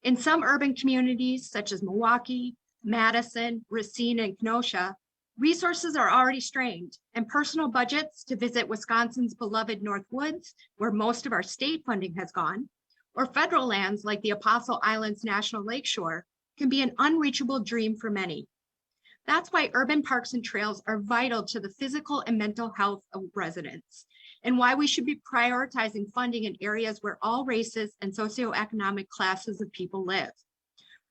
In some urban communities, such as Milwaukee, Madison, Racine, and Kenosha, resources are already strained, and personal budgets to visit Wisconsin's beloved North Woods, where most of our state funding has gone, or federal lands like the Apostle Islands National Lakeshore can be an unreachable dream for many. That's why urban parks and trails are vital to the physical and mental health of residents, and why we should be prioritizing funding in areas where all races and socioeconomic classes of people live.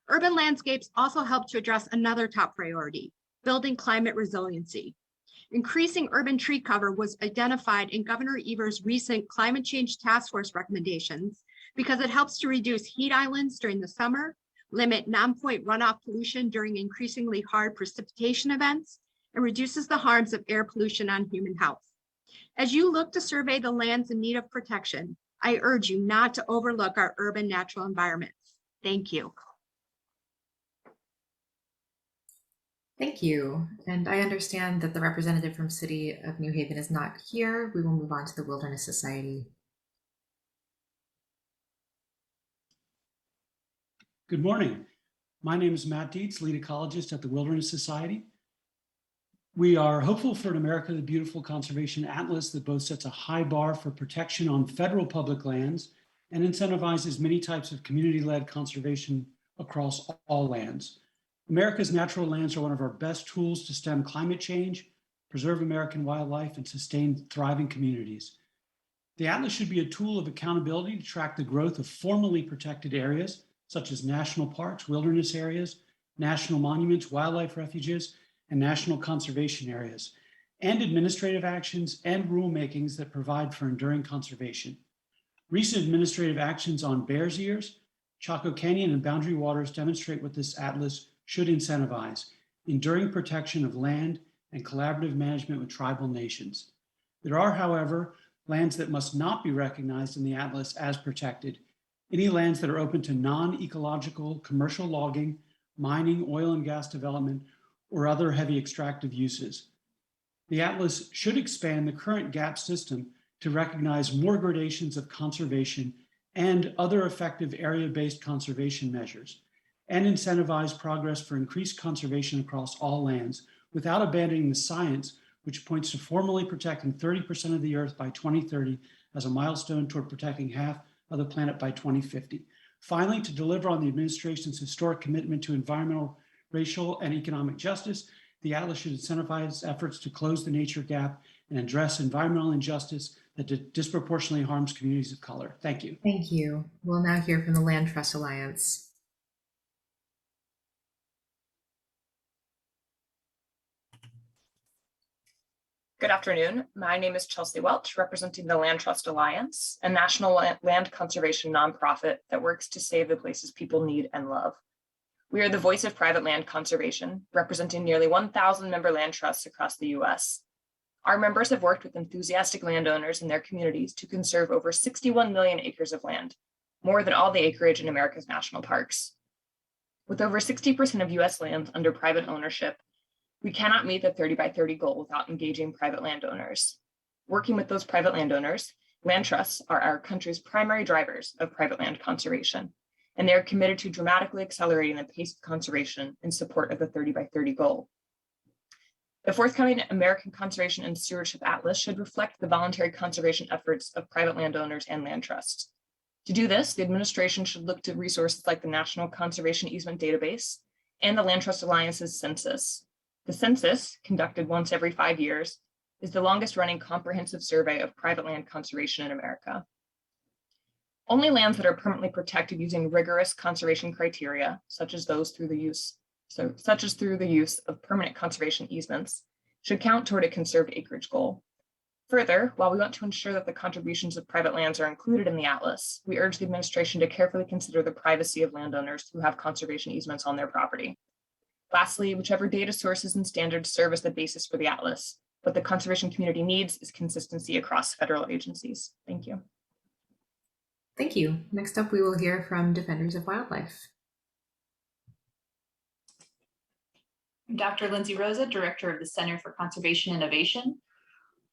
Urban landscapes also help to address another top priority, building climate resiliency. Increasing urban tree cover was identified in Governor Evers' recent climate change task force recommendations because it helps to reduce heat islands during the summer, limit non-point runoff pollution during increasingly hard precipitation events, and reduces the harms of air pollution on human health. As you look to survey the lands in need of protection, I urge you not to overlook our urban natural environments. Thank you. Thank you. And I understand that the representative from City of New Haven is not here. We will move on to the Wilderness Society. Good morning. My name is Matt Dietz, lead ecologist at the Wilderness Society. We are hopeful for an America the Beautiful Conservation Atlas that both sets a high bar for protection on federal public lands and incentivizes many types of community-led conservation across all lands. America's natural lands are one of our best tools to stem climate change, preserve American wildlife, and sustain thriving communities. The Atlas should be a tool of accountability to track the growth of formerly protected areas, such as national parks, wilderness areas, national monuments, wildlife refuges, and national conservation areas, and administrative actions and rulemakings that provide for enduring conservation. Recent administrative actions on Bears Ears, Chaco Canyon, and Boundary Waters demonstrate what this atlas should incentivize: enduring protection of land and collaborative management with tribal nations. There are, however, lands that must not be recognized in the atlas as protected. Any lands that are open to non-ecological commercial logging, mining, oil and gas development, or other heavy extractive uses. The Atlas should expand the current GAP system to recognize more gradations of conservation and other effective area-based conservation measures, and incentivize progress for increased conservation across all lands without abandoning the science, which points to formally protecting 30% of the Earth by 2030 as a milestone toward protecting half of the planet by 2050. Finally, to deliver on the administration's historic commitment to environmental, racial, and economic justice, the Atlas should incentivize efforts to close the nature gap and address environmental injustice that disproportionately harms communities of color. Thank you. Thank you. We'll now hear from the Land Trust Alliance. Good afternoon. My name is Chelsea Welch, representing the Land Trust Alliance, a national land conservation nonprofit that works to save the places people need and love. We are the voice of private land conservation, representing nearly 1,000 member land trusts across the U.S. Our members have worked with enthusiastic landowners in their communities to conserve over 61 million acres of land, more than all the acreage in America's national parks. With over 60% of U.S. lands under private ownership, we cannot meet the 30 by 30 goal without engaging private landowners. Working with those private landowners, land trusts are our country's primary drivers of private land conservation. and they are committed to dramatically accelerating the pace of conservation in support of the 30 by 30 goal. The forthcoming American Conservation and Stewardship Atlas should reflect the voluntary conservation efforts of private landowners and land trusts. To do this, the administration should look to resources like the National Conservation Easement Database and the Land Trust Alliance's census. The census, conducted once every 5 years, is the longest running comprehensive survey of private land conservation in America. Only lands that are permanently protected using rigorous conservation criteria, such as through the use of permanent conservation easements, should count toward a conserved acreage goal. Further, while we want to ensure that the contributions of private lands are included in the atlas, we urge the administration to carefully consider the privacy of landowners who have conservation easements on their property. Lastly, whichever data sources and standards serve as the basis for the atlas, what the conservation community needs is consistency across federal agencies. Thank you. Thank you. Next up, we will hear from Defenders of Wildlife. I'm Dr. Lindsey Rosa, Director of the Center for Conservation Innovation.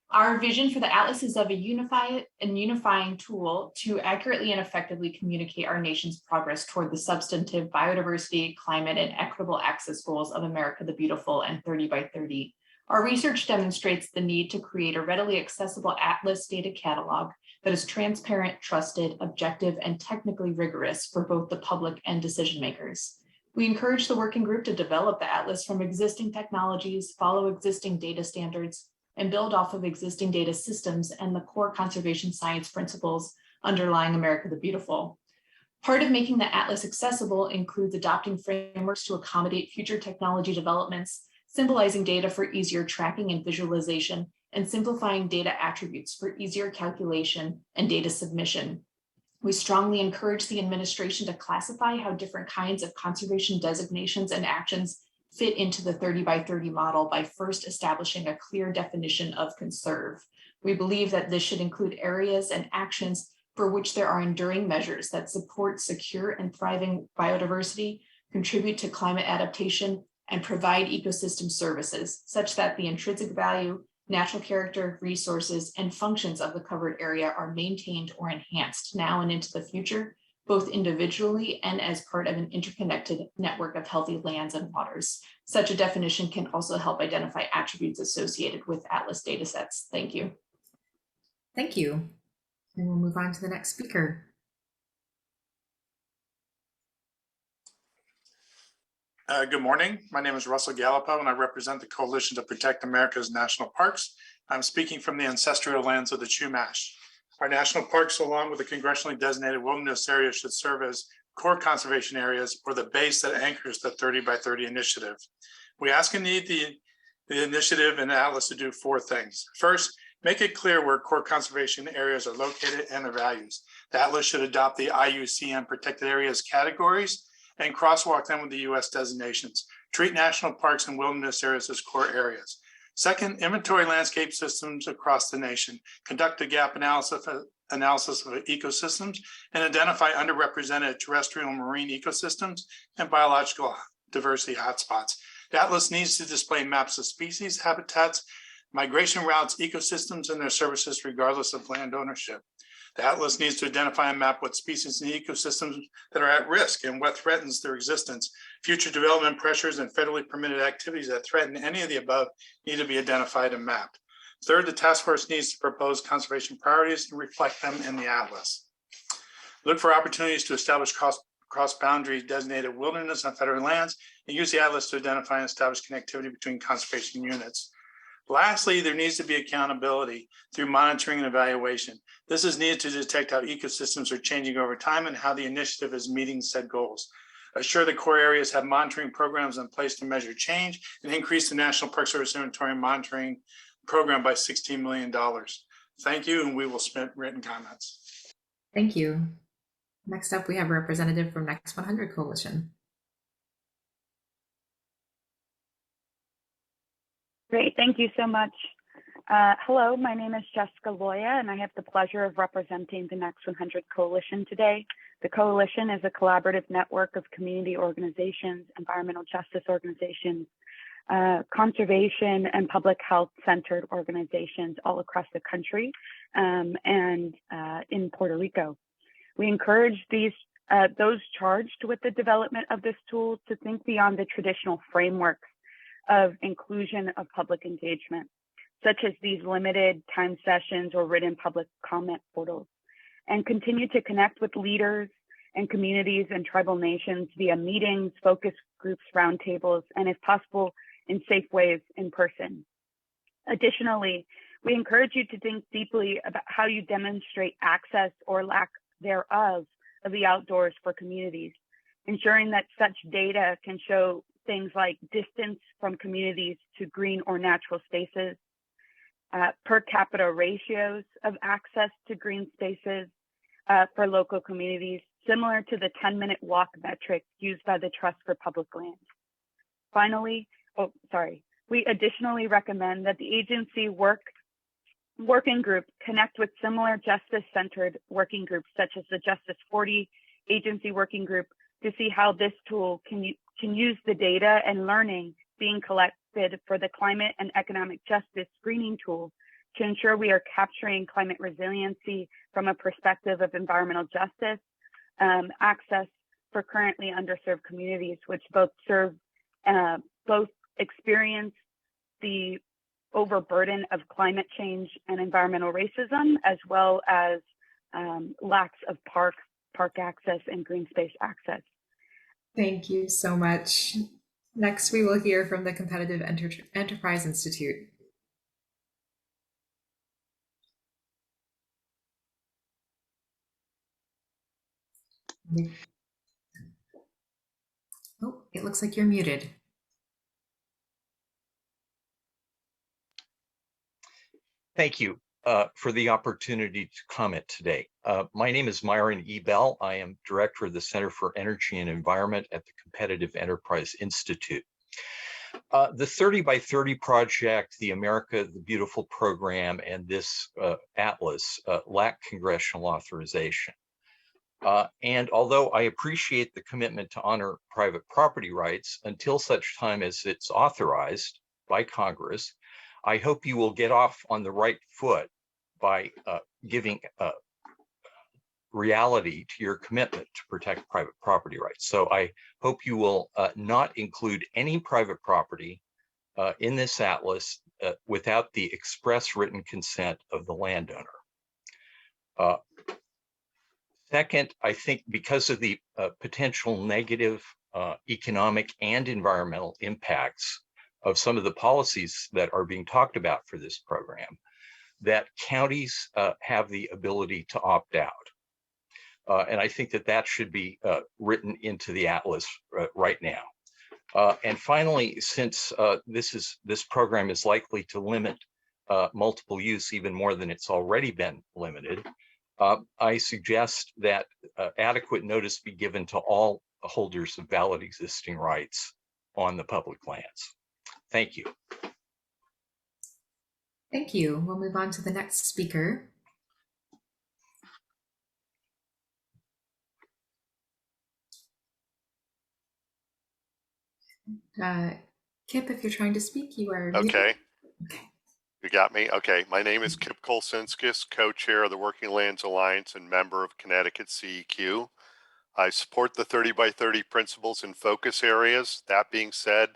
Our vision for the Atlas is of a unifying tool to accurately and effectively communicate our nation's progress toward the substantive biodiversity, climate, and equitable access goals of America the Beautiful and 30 by 30. Our research demonstrates the need to create a readily accessible Atlas data catalog that is transparent, trusted, objective, and technically rigorous for both the public and decision makers. We encourage the working group to develop the Atlas from existing technologies, follow existing data standards, and build off of existing data systems and the core conservation science principles underlying America the Beautiful. Part of making the Atlas accessible includes adopting frameworks to accommodate future technology developments, symbolizing data for easier tracking and visualization, and simplifying data attributes for easier calculation and data submission. We strongly encourage the administration to classify how different kinds of conservation designations and actions fit into the 30 by 30 model by first establishing a clear definition of conserve. We believe that this should include areas and actions for which there are enduring measures that support secure and thriving biodiversity, contribute to climate adaptation, and provide ecosystem services such that the intrinsic value, natural character, resources, and functions of the covered area are maintained or enhanced now and into the future, both individually and as part of an interconnected network of healthy lands and waters. Such a definition can also help identify attributes associated with Atlas datasets. Thank you. Thank you. And we'll move on to the next speaker. Good morning. My name is Russell Galapa, and I represent the Coalition to Protect America's National Parks. I'm speaking from the ancestral lands of the Chumash. Our national parks, along with the congressionally designated wilderness areas, should serve as core conservation areas or the base that anchors the 30 by 30 initiative. We ask and need the initiative and Atlas to do 4 things. First, make it clear where core conservation areas are located and their values. The Atlas should adopt the IUCN protected areas categories and crosswalk them with the US designations. Treat national parks and wilderness areas as core areas. Second, inventory landscape systems across the nation. Conduct a gap analysis of ecosystems and identify underrepresented terrestrial and marine ecosystems and biological diversity hotspots. The Atlas needs to display maps of species, habitats, migration routes, ecosystems, and their services regardless of land ownership. The Atlas needs to identify and map what species and ecosystems that are at risk and what threatens their existence. Future development pressures and federally permitted activities that threaten any of the above need to be identified and mapped. Third, the task force needs to propose conservation priorities and reflect them in the Atlas. Look for opportunities to establish cross-boundary designated wilderness on federal lands and use the Atlas to identify and establish connectivity between conservation units. Lastly, there needs to be accountability through monitoring and evaluation. This is needed to detect how ecosystems are changing over time and how the initiative is meeting said goals. Assure the core areas have monitoring programs in place to measure change and increase the National Park Service Inventory Monitoring Program by $16 million. Thank you, and we will submit written comments. Thank you. Next up, we have a representative from Next 100 Coalition. Great, thank you so much. Hello, my name is Jessica Loya, and I have the pleasure of representing the Next 100 Coalition today. The Coalition is a collaborative network of community organizations, environmental justice organizations, conservation and public health centered organizations all across the country and in Puerto Rico. We encourage these those charged with the development of this tool to think beyond the traditional frameworks of inclusion of public engagement, such as these limited time sessions or written public comment portals, and continue to connect with leaders and communities and tribal nations via meetings, focus groups, roundtables, and if possible, in safe ways in person. Additionally, we encourage you to think deeply about how you demonstrate access or lack thereof of the outdoors for communities, ensuring that such data can show things like distance from communities to green or natural spaces, per capita ratios of access to green spaces for local communities, similar to the 10-minute walk metric used by the Trust for Public Lands. Finally, we additionally recommend that the agency working group connect with similar justice-centered working groups, such as the Justice 40 Agency Working Group, to see how this tool can use the data and learning being collected for the Climate and Economic Justice Screening Tool to ensure we are capturing climate resiliency from a perspective of environmental justice, access for currently underserved communities, which both experience the overburden of climate change and environmental racism, as well as lacks of park access and green space access. Thank you so much. Next, we will hear from the Competitive Enterprise Institute. Oh, it looks like you're muted. Thank you for the opportunity to comment today. My name is Myron Ebell. I am Director of the Center for Energy and Environment at the Competitive Enterprise Institute. The 30 by 30 project, the America the Beautiful program, and this atlas lack congressional authorization. And although I appreciate the commitment to honor private property rights until such time as it's authorized by Congress, I hope you will get off on the right foot by giving reality to your commitment to protect private property rights. So I hope you will not include any private property in this atlas without the express written consent of the landowner. Second, I think because of the potential negative economic and environmental impacts of some of the policies that are being talked about for this program, that counties have the ability to opt out. And I think that that should be written into the atlas right now. And finally, since this program is likely to limit multiple use even more than it's already been limited, I suggest that adequate notice be given to all holders of valid existing rights on the public lands. Thank you. Thank you. We'll move on to the next speaker. Kip, if you're trying to speak, you are okay. You got me? Okay. My name is Kip Kolinski, co-chair of the Working Lands Alliance and member of Connecticut CEQ. I support the 30 by 30 principles and focus areas. That being said,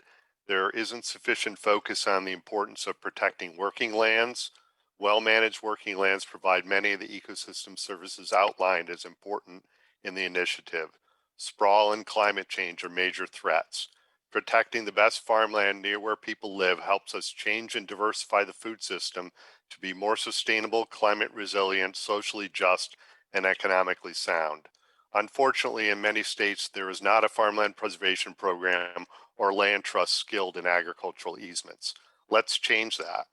there isn't sufficient focus on the importance of protecting working lands. Well-managed working lands provide many of the ecosystem services outlined as important in the initiative. Sprawl and climate change are major threats. Protecting the best farmland near where people live helps us change and diversify the food system to be more sustainable, climate resilient, socially just, and economically sound. Unfortunately, in many states, there is not a farmland preservation program or land trust skilled in agricultural easements. Let's change that.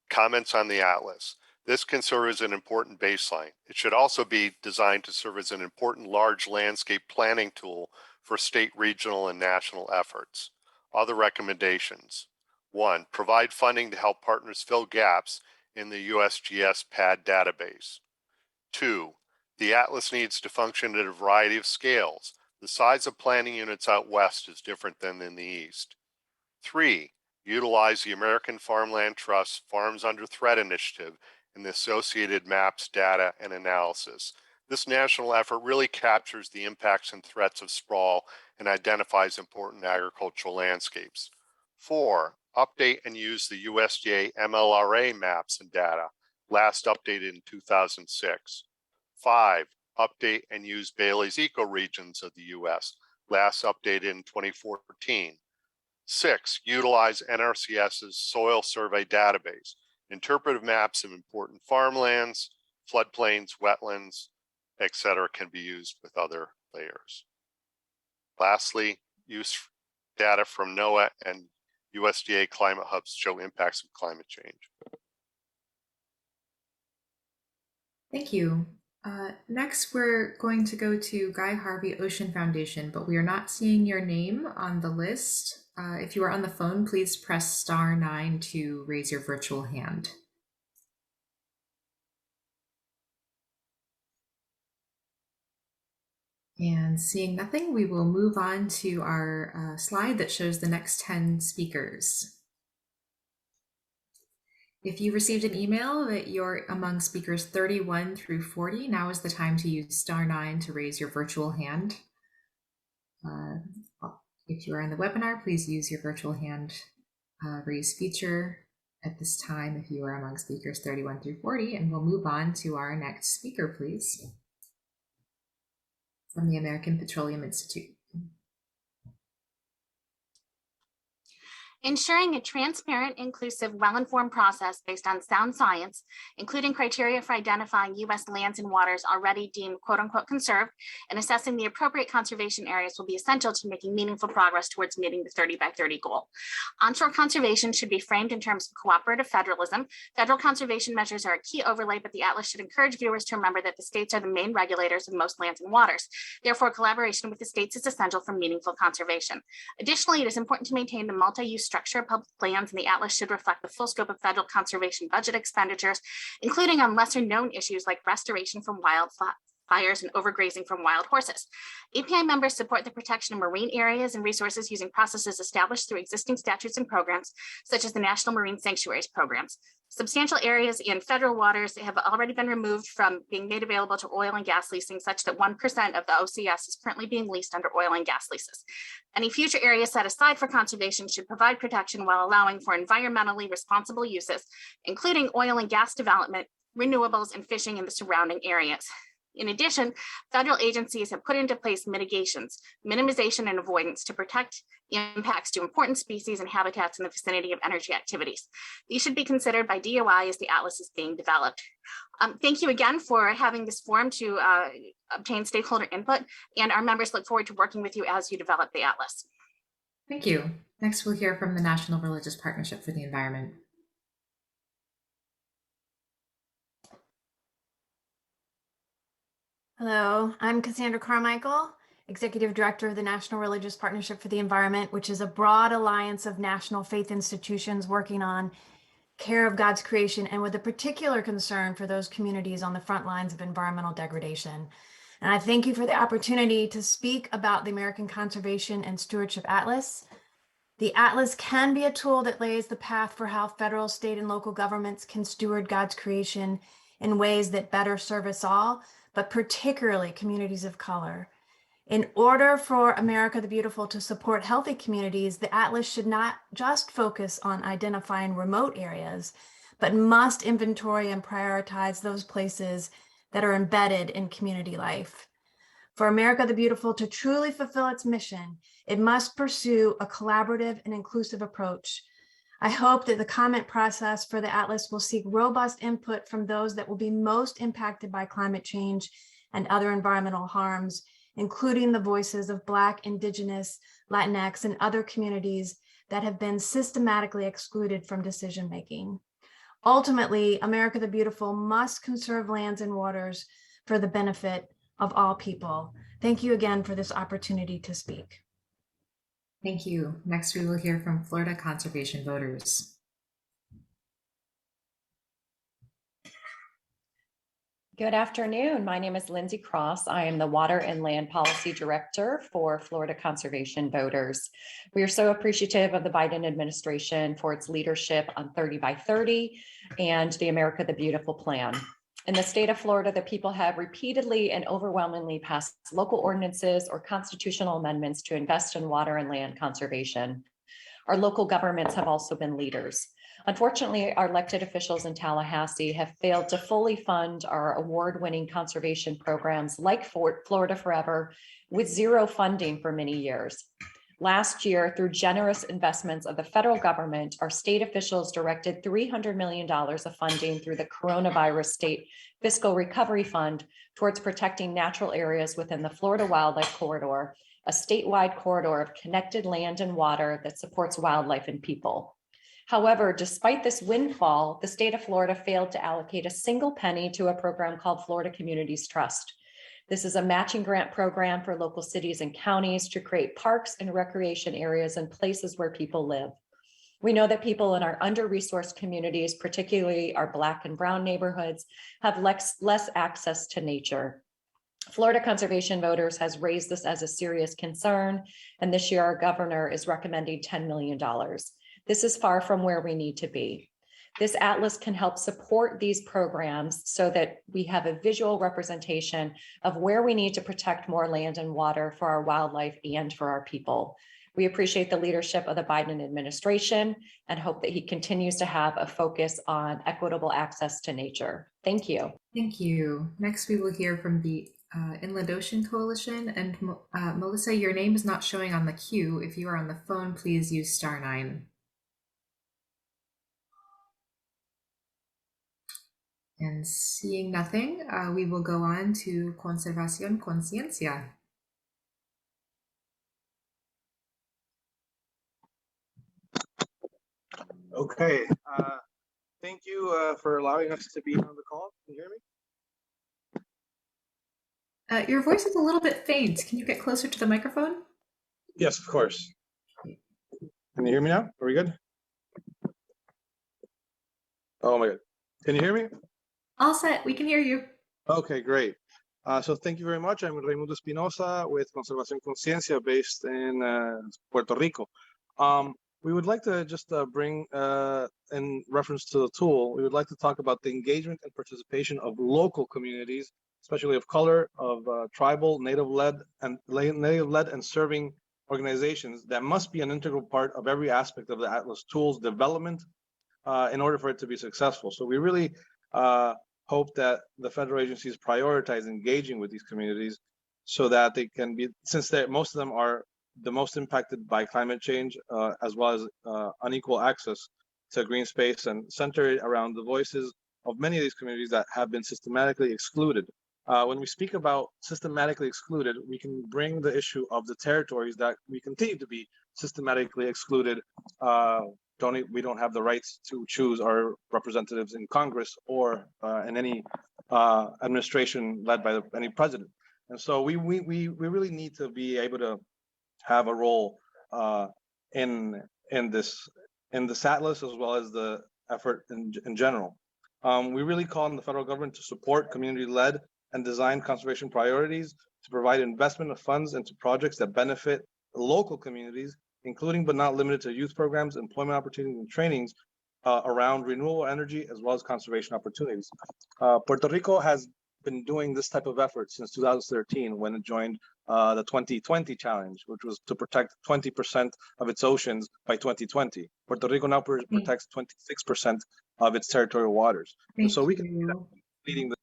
Comments on the atlas. This can serve as an important baseline. It should also be designed to serve as an important large landscape planning tool for state, regional, and national efforts. Other recommendations. 1, provide funding to help partners fill gaps in the USGS PAD database. 2, the atlas needs to function at a variety of scales. The size of planning units out west is different than in the east. 3, utilize the American Farmland Trust Farms Under Threat initiative and the associated maps, data, and analysis. This national effort really captures the impacts and threats of sprawl and identifies important agricultural landscapes. 4, update and use the USDA MLRA maps and data, last updated in 2006. 5, update and use Bailey's ecoregions of the US, last updated in 2014. 6, utilize NRCS's soil survey database. Interpretive maps of important farmlands, floodplains, wetlands, etc. can be used with other layers. Lastly, use data from NOAA and USDA climate hubs show impacts of climate change. Thank you. Next, we're going to go to Guy Harvey Ocean Foundation, but we are not seeing your name on the list. If you are on the phone, please press *9 to raise your virtual hand. And seeing nothing, we will move on to our slide that shows the next 10 speakers. If you received an email that you're among speakers 31 through 40, now is the time to use *9 to raise your virtual hand. If you are in the webinar, please use your virtual hand raise feature at this time if you are among speakers 31 through 40, and we'll move on to our next speaker, please, from the American Petroleum Institute. Ensuring a transparent, inclusive, well-informed process based on sound science, including criteria for identifying U.S. lands and waters already deemed quote-unquote conserved, and assessing the appropriate conservation areas will be essential to making meaningful progress towards meeting the 30 by 30 goal. Onshore conservation should be framed in terms of cooperative federalism. Federal conservation measures are a key overlay, but the Atlas should encourage viewers to remember that the states are the main regulators of most lands and waters. Therefore, collaboration with the states is essential for meaningful conservation. Additionally, it is important to maintain the multi-use structure of public lands, and the Atlas should reflect the full scope of federal conservation budget expenditures, including on lesser known issues like restoration from wildfires and overgrazing from wild horses. API members support the protection of marine areas and resources using processes established through existing statutes and programs, such as the National Marine Sanctuaries programs. Substantial areas in federal waters have already been removed from being made available to oil and gas leasing, such that 1% of the OCS is currently being leased under oil and gas leases. Any future areas set aside for conservation should provide protection while allowing for environmentally responsible uses, including oil and gas development, renewables, and fishing in the surrounding areas. In addition, federal agencies have put into place mitigations, minimization, and avoidance to protect impacts to important species and habitats in the vicinity of energy activities. These should be considered by DOI as the Atlas is being developed. Thank you again for having this forum to obtain stakeholder input, and our members look forward to working with you as you develop the Atlas. Thank you. Next, we'll hear from the National Religious Partnership for the Environment. Hello, I'm Cassandra Carmichael, Executive Director of the National Religious Partnership for the Environment, which is a broad alliance of national faith institutions working on care of God's creation and with a particular concern for those communities on the front lines of environmental degradation. And I thank you for the opportunity to speak about the American Conservation and Stewardship Atlas. The Atlas can be a tool that lays the path for how federal, state, and local governments can steward God's creation in ways that better serve us all, but particularly communities of color. In order for America the Beautiful to support healthy communities, the Atlas should not just focus on identifying remote areas, but must inventory and prioritize those places that are embedded in community life. For America the Beautiful to truly fulfill its mission, it must pursue a collaborative and inclusive approach. I hope that the comment process for the Atlas will seek robust input from those that will be most impacted by climate change and other environmental harms, including the voices of Black, Indigenous, Latinx, and other communities that have been systematically excluded from decision-making. Ultimately, America the Beautiful must conserve lands and waters for the benefit of all people. Thank you again for this opportunity to speak. Thank you. Next, we will hear from Florida Conservation Voters. Good afternoon. My name is Lindsey Cross. I am the Water and Land Policy Director for Florida Conservation Voters. We are so appreciative of the Biden administration for its leadership on 30 by 30 and the America the Beautiful plan. In the state of Florida, the people have repeatedly and overwhelmingly passed local ordinances or constitutional amendments to invest in water and land conservation. Our local governments have also been leaders. Unfortunately, our elected officials in Tallahassee have failed to fully fund our award-winning conservation programs like Florida Forever, with zero funding for many years. Last year, through generous investments of the federal government, our state officials directed $300 million of funding through the Coronavirus State Fiscal Recovery Fund towards protecting natural areas within the Florida Wildlife Corridor, a statewide corridor of connected land and water that supports wildlife and people. However, despite this windfall, the state of Florida failed to allocate a single penny to a program called Florida Communities Trust. This is a matching grant program for local cities and counties to create parks and recreation areas and places where people live. We know that people in our under-resourced communities, particularly our Black and Brown neighborhoods, have less access to nature. Florida Conservation Voters has raised this as a serious concern, and this year our governor is recommending $10 million. This is far from where we need to be. This atlas can help support these programs so that we have a visual representation of where we need to protect more land and water for our wildlife and for our people. We appreciate the leadership of the Biden administration and hope that he continues to have a focus on equitable access to nature. Thank you. Thank you. Next, we will hear from the Inland Ocean Coalition. And Melissa, your name is not showing on the queue. If you are on the phone, please use *9. And seeing nothing, we will go on to Conservación Conciencia. Okay, thank you for allowing us to be on the call. Can you hear me? Your voice is a little bit faint. Can you get closer to the microphone? Yes, of course. Can you hear me now? Are we good? Oh my God. Can you hear me? All set. We can hear you. Okay, great. So thank you very much. I'm Raimundo Espinosa with Conservación Conciencia based in Puerto Rico. We would like to just bring, in reference to the tool, we would like to talk about the engagement and participation of local communities, especially of color, of tribal, native-led and serving organizations that must be an integral part of every aspect of the Atlas tool's development in order for it to be successful. So we really hope that the federal agencies prioritize engaging with these communities so that they can be, since most of them are the most impacted by climate change, as well as unequal access to green space, and centered around the voices of many of these communities that have been systematically excluded. When we speak about systematically excluded, we can bring the issue of the territories that we continue to be systematically excluded. We don't have the rights to choose our representatives in Congress or in any administration led by any president. And so we really need to be able to have a role in this atlas, as well as the effort in general. We really call on the federal government to support community-led and design conservation priorities, to provide investment of funds into projects that benefit local communities, including but not limited to youth programs, employment opportunities, and trainings around renewable energy, as well as conservation opportunities. Puerto Rico has been doing this type of effort since 2013, when it joined the 2020 challenge, which was to protect 20% of its oceans by 2020. Puerto Rico now protects 26% of its territorial waters. And so we can be leading the.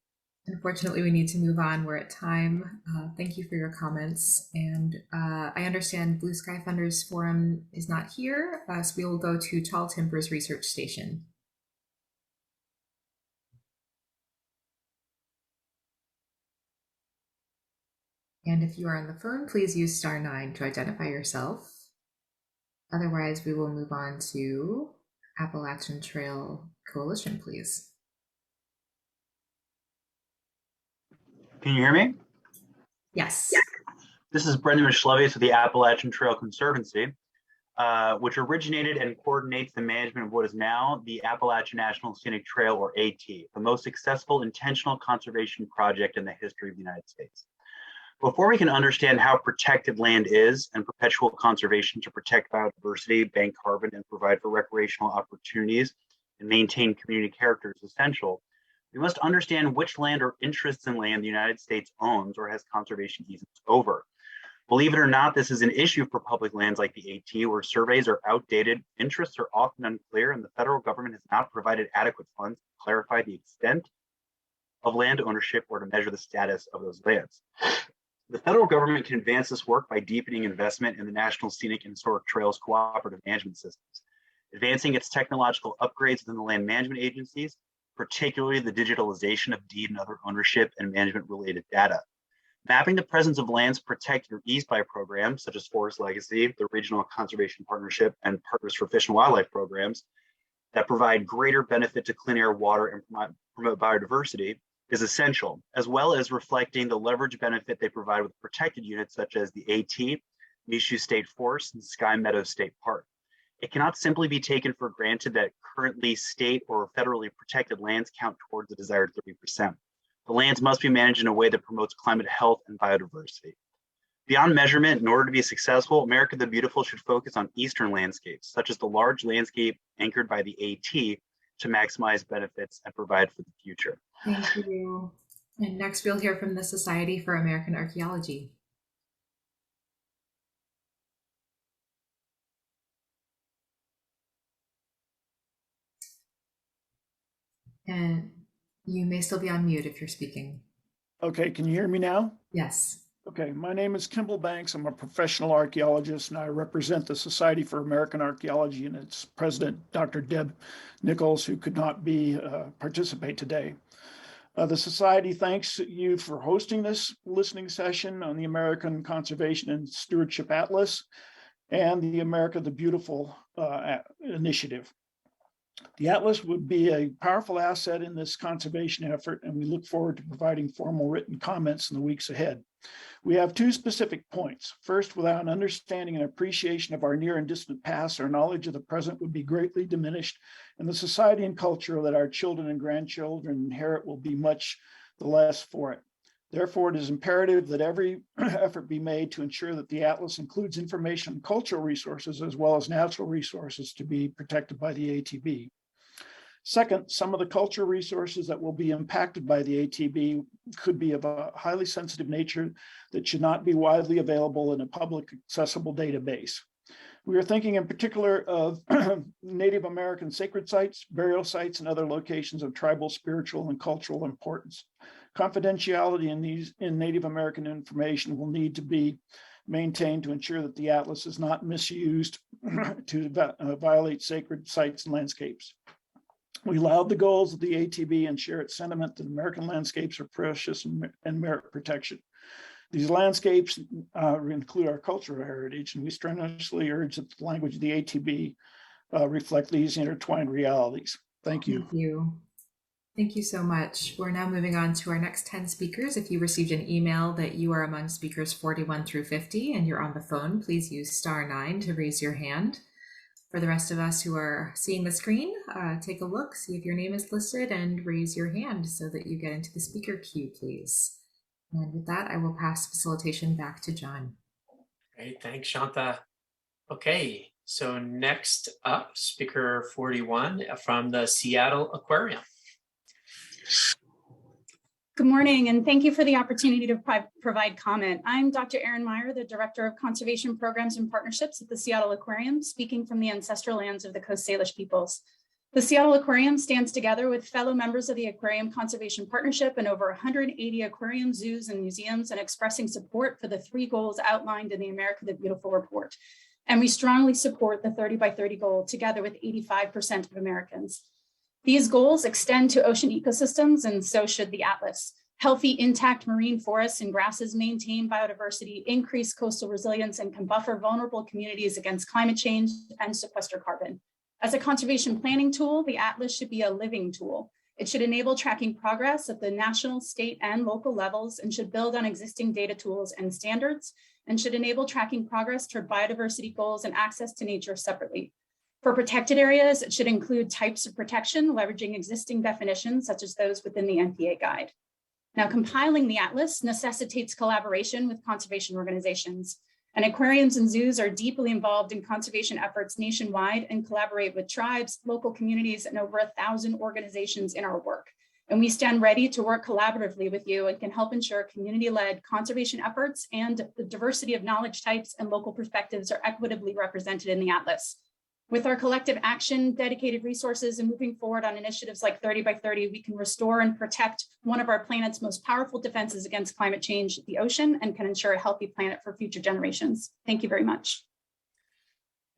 Unfortunately, we need to move on. We're at time. Thank you for your comments. And I understand Blue Sky Funders Forum is not here, so we will go to Tall Timbers Research Station. And if you are on the phone, please use *9 to identify yourself. Otherwise, we will move on to Appalachian Trail Coalition, please. Can you hear me? Yes. This is Brendan Mishlevius with the Appalachian Trail Conservancy, which originated and coordinates the management of what is now the Appalachian National Scenic Trail, or AT, the most successful intentional conservation project in the history of the United States. Before we can understand how protected land is and perpetual conservation to protect biodiversity, bank carbon, and provide for recreational opportunities and maintain community character is essential, We must understand which land or interests in land the United States owns or has conservation easements over. Believe it or not, this is an issue for public lands like the AT, where surveys are outdated, interests are often unclear, and the federal government has not provided adequate funds to clarify the extent of land ownership or to measure the status of those lands. The federal government can advance this work by deepening investment in the National Scenic and Historic Trails cooperative management systems, advancing its technological upgrades within the land management agencies, particularly the digitalization of deed and other ownership and management related data. Mapping the presence of lands protected or eased by programs such as Forest Legacy, the Regional Conservation Partnership, and Partners for Fish and Wildlife programs that provide greater benefit to clean air, water, and promote biodiversity is essential, as well as reflecting the leverage benefit they provide with protected units such as the AT, Michoud State Forest, and Sky Meadow State Park. It cannot simply be taken for granted that currently state or federally protected lands count towards the desired 30%. The lands must be managed in a way that promotes climate health and biodiversity. Beyond measurement, in order to be successful, America the Beautiful should focus on eastern landscapes, such as the large landscape anchored by the AT, to maximize benefits and provide for the future. Thank you. And next we'll hear from the Society for American Archaeology. And you may still be on mute if you're speaking. Okay, can you hear me now? Yes. Okay, my name is Kimball Banks. I'm a professional archaeologist and I represent the Society for American Archaeology and its president, Dr. Deb Nichols, who could not participate today. The Society thanks you for hosting this listening session on the American Conservation and Stewardship Atlas and the America the Beautiful initiative. The Atlas would be a powerful asset in this conservation effort, and we look forward to providing formal written comments in the weeks ahead. We have two specific points. First, without an understanding and appreciation of our near and distant past, our knowledge of the present would be greatly diminished, and the society and culture that our children and grandchildren inherit will be much the less for it. Therefore, it is imperative that every effort be made to ensure that the Atlas includes information on cultural resources as well as natural resources to be protected by the ATB. Second, some of the cultural resources that will be impacted by the ATB could be of a highly sensitive nature that should not be widely available in a public accessible database. We are thinking in particular of Native American sacred sites, burial sites, and other locations of tribal, spiritual, and cultural importance. Confidentiality in Native American information will need to be maintained to ensure that the Atlas is not misused to violate sacred sites and landscapes. We laud the goals of the ATB and share its sentiment that American landscapes are precious and merit protection. These landscapes include our cultural heritage, and we strenuously urge that the language of the ATB reflect these intertwined realities. Thank you. Thank you. Thank you so much. We're now moving on to our next 10 speakers. If you received an email that you are among speakers 41 through 50 and you're on the phone, please use *9 to raise your hand. For the rest of us who are seeing the screen, take a look, see if your name is listed, and raise your hand so that you get into the speaker queue, please. And with that, I will pass facilitation back to John. Great, thanks, Shanta. Okay, so next up, speaker 41 from the Seattle Aquarium. Good morning, and thank you for the opportunity to provide comment. I'm Dr. Erin Meyer, the Director of Conservation Programs and Partnerships at the Seattle Aquarium, speaking from the ancestral lands of the Coast Salish peoples. The Seattle Aquarium stands together with fellow members of the Aquarium Conservation Partnership and over 180 aquarium zoos and museums in expressing support for the 3 goals outlined in the America the Beautiful report. And we strongly support the 30 by 30 goal together with 85% of Americans. These goals extend to ocean ecosystems, and so should the Atlas. Healthy, intact marine forests and grasses maintain biodiversity, increase coastal resilience, and can buffer vulnerable communities against climate change and sequester carbon. As a conservation planning tool, the Atlas should be a living tool. It should enable tracking progress at the national, state, and local levels, and should build on existing data tools and standards, and should enable tracking progress toward biodiversity goals and access to nature separately. For protected areas, it should include types of protection, leveraging existing definitions such as those within the NPA guide. Now, compiling the Atlas necessitates collaboration with conservation organizations, and aquariums and zoos are deeply involved in conservation efforts nationwide and collaborate with tribes, local communities, and over 1,000 organizations in our work. And we stand ready to work collaboratively with you and can help ensure community-led conservation efforts and the diversity of knowledge types and local perspectives are equitably represented in the Atlas. With our collective action, dedicated resources, and moving forward on initiatives like 30 by 30, we can restore and protect one of our planet's most powerful defenses against climate change, the ocean, and can ensure a healthy planet for future generations. Thank you very much.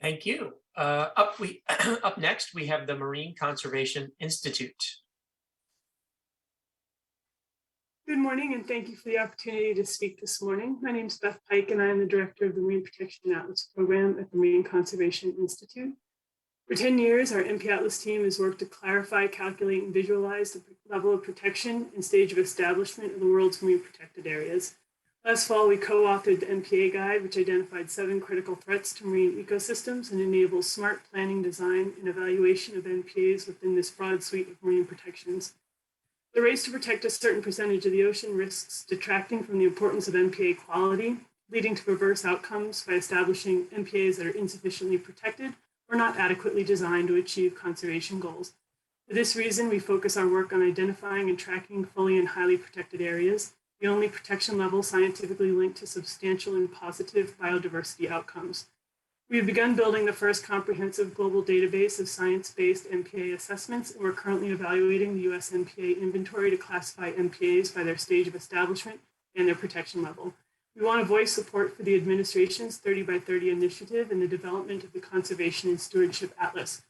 Thank you. Up next, we have the Marine Conservation Institute. Good morning, and thank you for the opportunity to speak this morning. My name is Beth Pike, and I am the Director of the Marine Protection Atlas Program at the Marine Conservation Institute. For 10 years, our MP Atlas team has worked to clarify, calculate, and visualize the level of protection and stage of establishment of the world's marine protected areas. Last fall, we co-authored the MPA Guide, which identified 7 critical threats to marine ecosystems and enables smart planning, design, and evaluation of MPAs within this broad suite of marine protections. The race to protect a certain percentage of the ocean risks detracting from the importance of MPA quality, leading to perverse outcomes by establishing MPAs that are insufficiently protected or not adequately designed to achieve conservation goals. For this reason, we focus our work on identifying and tracking fully and highly protected areas, the only protection level scientifically linked to substantial and positive biodiversity outcomes. We have begun building the first comprehensive global database of science-based MPA assessments, and we're currently evaluating the US MPA inventory to classify MPAs by their stage of establishment and their protection level. We want to voice support for the administration's 30 by 30 initiative and the development of the Conservation and Stewardship Atlas.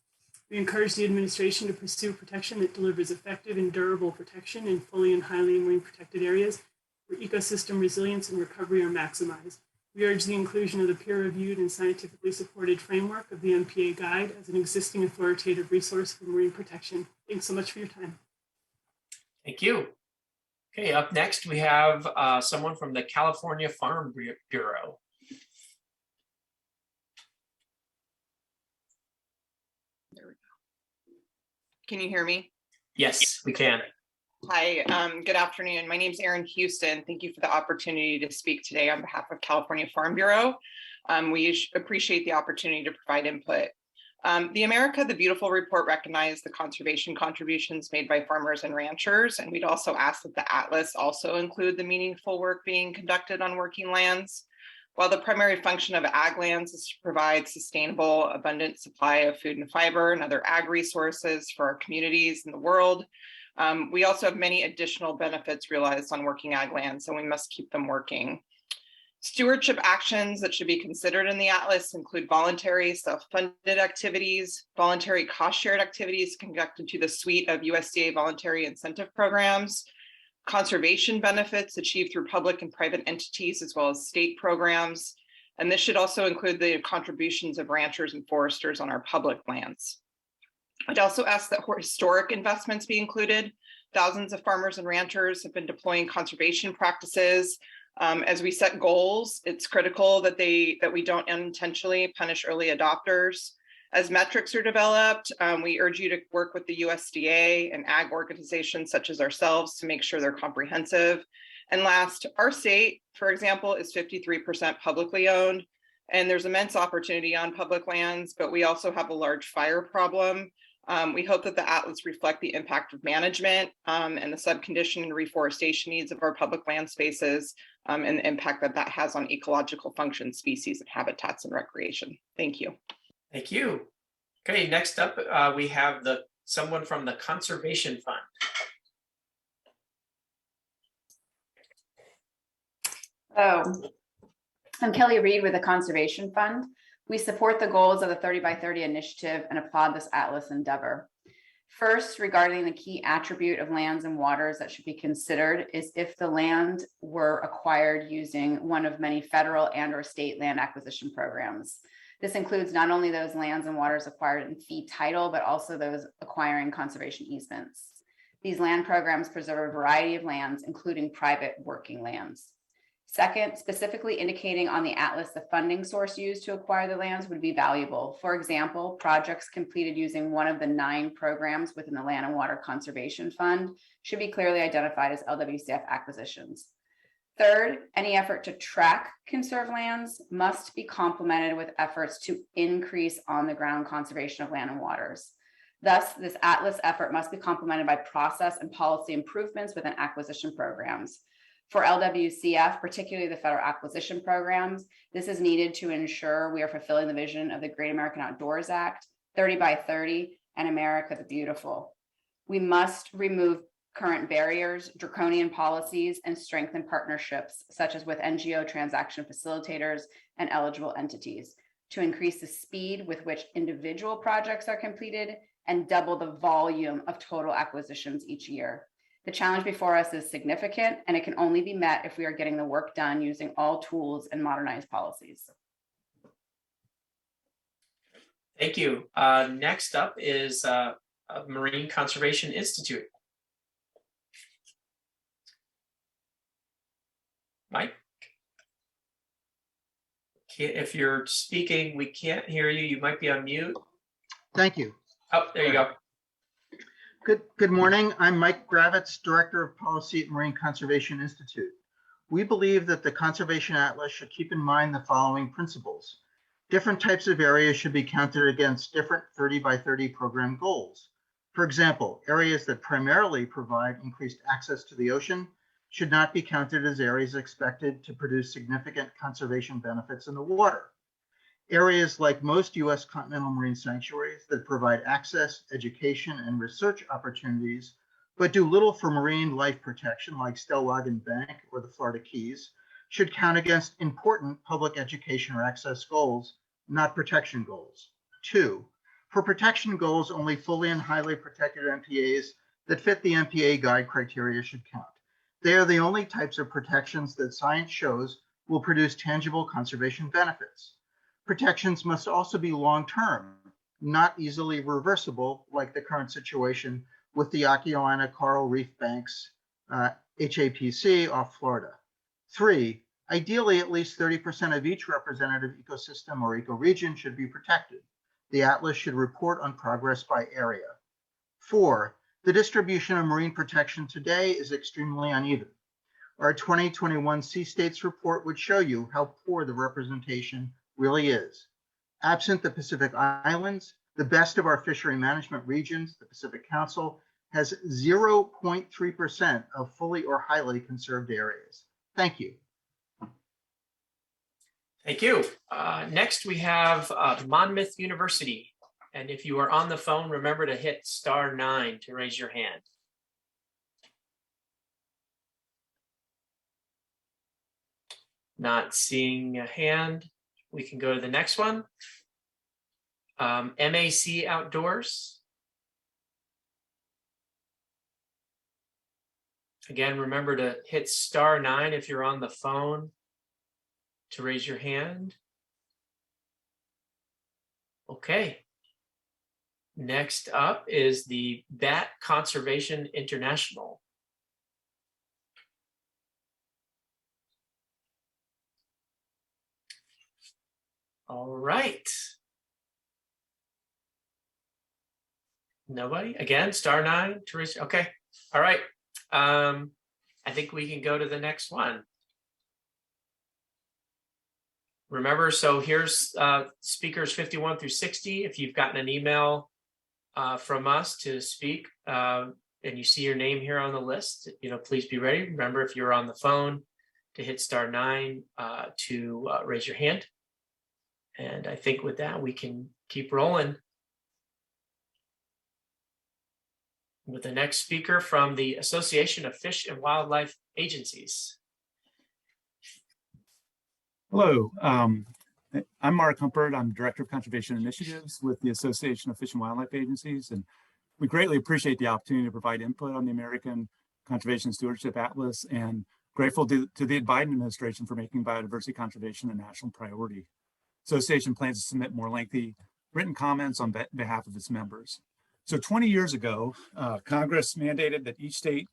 We encourage the administration to pursue protection that delivers effective and durable protection in fully and highly marine protected areas where ecosystem resilience and recovery are maximized. We urge the inclusion of the peer-reviewed and scientifically supported framework of the MPA Guide as an existing authoritative resource for marine protection. Thanks so much for your time. Thank you. Okay, up next, we have someone from the California Farm Bureau. There we go. Can you hear me? Yes, we can. Hi, good afternoon. My name is Erin Houston. Thank you for the opportunity to speak today on behalf of California Farm Bureau. We appreciate the opportunity to provide input. The America the Beautiful report recognized the conservation contributions made by farmers and ranchers, and we'd also ask that the Atlas also include the meaningful work being conducted on working lands. While the primary function of ag lands is to provide sustainable, abundant supply of food and fiber and other ag resources for our communities in the world, we also have many additional benefits realized on working ag lands, and we must keep them working. Stewardship actions that should be considered in the Atlas include voluntary self-funded activities, voluntary cost-shared activities conducted to the suite of USDA voluntary incentive programs, conservation benefits achieved through public and private entities, as well as state programs. And this should also include the contributions of ranchers and foresters on our public lands. I'd also ask that historic investments be included. Thousands of farmers and ranchers have been deploying conservation practices. As we set goals, it's critical that we don't unintentionally punish early adopters. As metrics are developed, we urge you to work with the USDA and ag organizations such as ourselves to make sure they're comprehensive. And last, our state, for example, is 53% publicly owned, and there's immense opportunity on public lands, but we also have a large fire problem. We hope that the Atlas reflect the impact of management and the subcondition and reforestation needs of our public land spaces and the impact that that has on ecological function, species, and habitats and recreation. Thank you. Thank you. Okay, next up, we have someone from the Conservation Fund. Hello, I'm Kelly Reed with the Conservation Fund. We support the goals of the 30 by 30 initiative and applaud this Atlas endeavor. First, regarding the key attribute of lands and waters that should be considered is if the land were acquired using one of many federal and/or state land acquisition programs. This includes not only those lands and waters acquired in fee title, but also those acquiring conservation easements. These land programs preserve a variety of lands, including private working lands. Second, specifically indicating on the Atlas the funding source used to acquire the lands would be valuable. For example, projects completed using one of the 9 programs within the Land and Water Conservation Fund should be clearly identified as LWCF acquisitions. Third, any effort to track conserved lands must be complemented with efforts to increase on-the-ground conservation of land and waters. Thus, this Atlas effort must be complemented by process and policy improvements within acquisition programs. For LWCF, particularly the federal acquisition programs, this is needed to ensure we are fulfilling the vision of the Great American Outdoors Act, 30 by 30, and America the Beautiful. We must remove current barriers, draconian policies, and strengthen partnerships, such as with NGO transaction facilitators and eligible entities, to increase the speed with which individual projects are completed and double the volume of total acquisitions each year. The challenge before us is significant, and it can only be met if we are getting the work done using all tools and modernized policies. Thank you. Next up is Marine Conservation Institute. Mike? If you're speaking, we can't hear you. You might be on mute. Thank you. Oh, there you go. Good morning. I'm Mike Gravitz, Director of Policy at Marine Conservation Institute. We believe that the Conservation Atlas should keep in mind the following principles. Different types of areas should be counted against different 30 by 30 program goals. For example, areas that primarily provide increased access to the ocean should not be counted as areas expected to produce significant conservation benefits in the water. Areas like most U.S. continental marine sanctuaries that provide access, education, and research opportunities, but do little for marine life protection like Stellwagen Bank or the Florida Keys, should count against important public education or access goals, not protection goals. 2, for protection goals, only fully and highly protected MPAs that fit the MPA guide criteria should count. They are the only types of protections that science shows will produce tangible conservation benefits. Protections must also be long-term, not easily reversible, like the current situation with the Aquiolina Coral Reef Banks, HAPC, off Florida. 3, ideally, at least 30% of each representative ecosystem or ecoregion should be protected. The Atlas should report on progress by area. 4, the distribution of marine protection today is extremely uneven. Our 2021 Sea States report would show you how poor the representation really is. Absent the Pacific Islands, the best of our fishery management regions, the Pacific Council, has 0.3% of fully or highly conserved areas. Thank you. Thank you. Next, we have Monmouth University. And if you are on the phone, remember to hit *9 to raise your hand. Not seeing a hand. We can go to the next one. MAC Outdoors. Again, remember to hit *9 if you're on the phone to raise your hand. Okay. Next up is the Bat Conservation International. All right. Nobody? Again, *9 to raise. Okay. All right. I think we can go to the next one. Remember, so here's speakers 51 through 60. If you've gotten an email from us to speak and you see your name here on the list, please be ready. Remember, if you're on the phone, to hit *9 to raise your hand. And I think with that, we can keep rolling with the next speaker from the Association of Fish and Wildlife Agencies. Hello, I'm Mark Humpert. I'm Director of Conservation Initiatives with the Association of Fish and Wildlife Agencies, and we greatly appreciate the opportunity to provide input on the American Conservation Stewardship Atlas, and grateful to the Biden administration for making biodiversity conservation a national priority. Association plans to submit more lengthy written comments on behalf of its members. So 20 years ago, Congress mandated that each state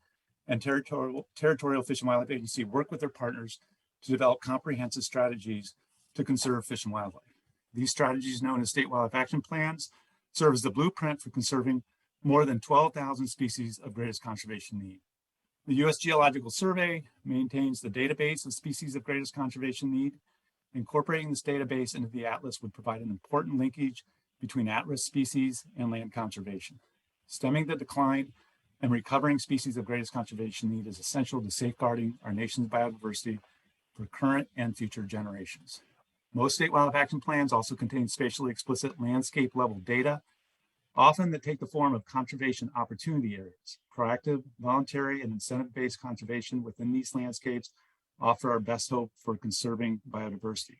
and territorial fish and wildlife agency work with their partners to develop comprehensive strategies to conserve fish and wildlife. These strategies, known as state wildlife action plans, serve as the blueprint for conserving more than 12,000 species of greatest conservation need. The U.S. Geological Survey maintains the database of species of greatest conservation need. Incorporating this database into the Atlas would provide an important linkage between at-risk species and land conservation. Stemming the decline and recovering species of greatest conservation need is essential to safeguarding our nation's biodiversity for current and future generations. Most state wildlife action plans also contain spatially explicit landscape level data, often that take the form of conservation opportunity areas. Proactive, voluntary, and incentive-based conservation within these landscapes offer our best hope for conserving biodiversity.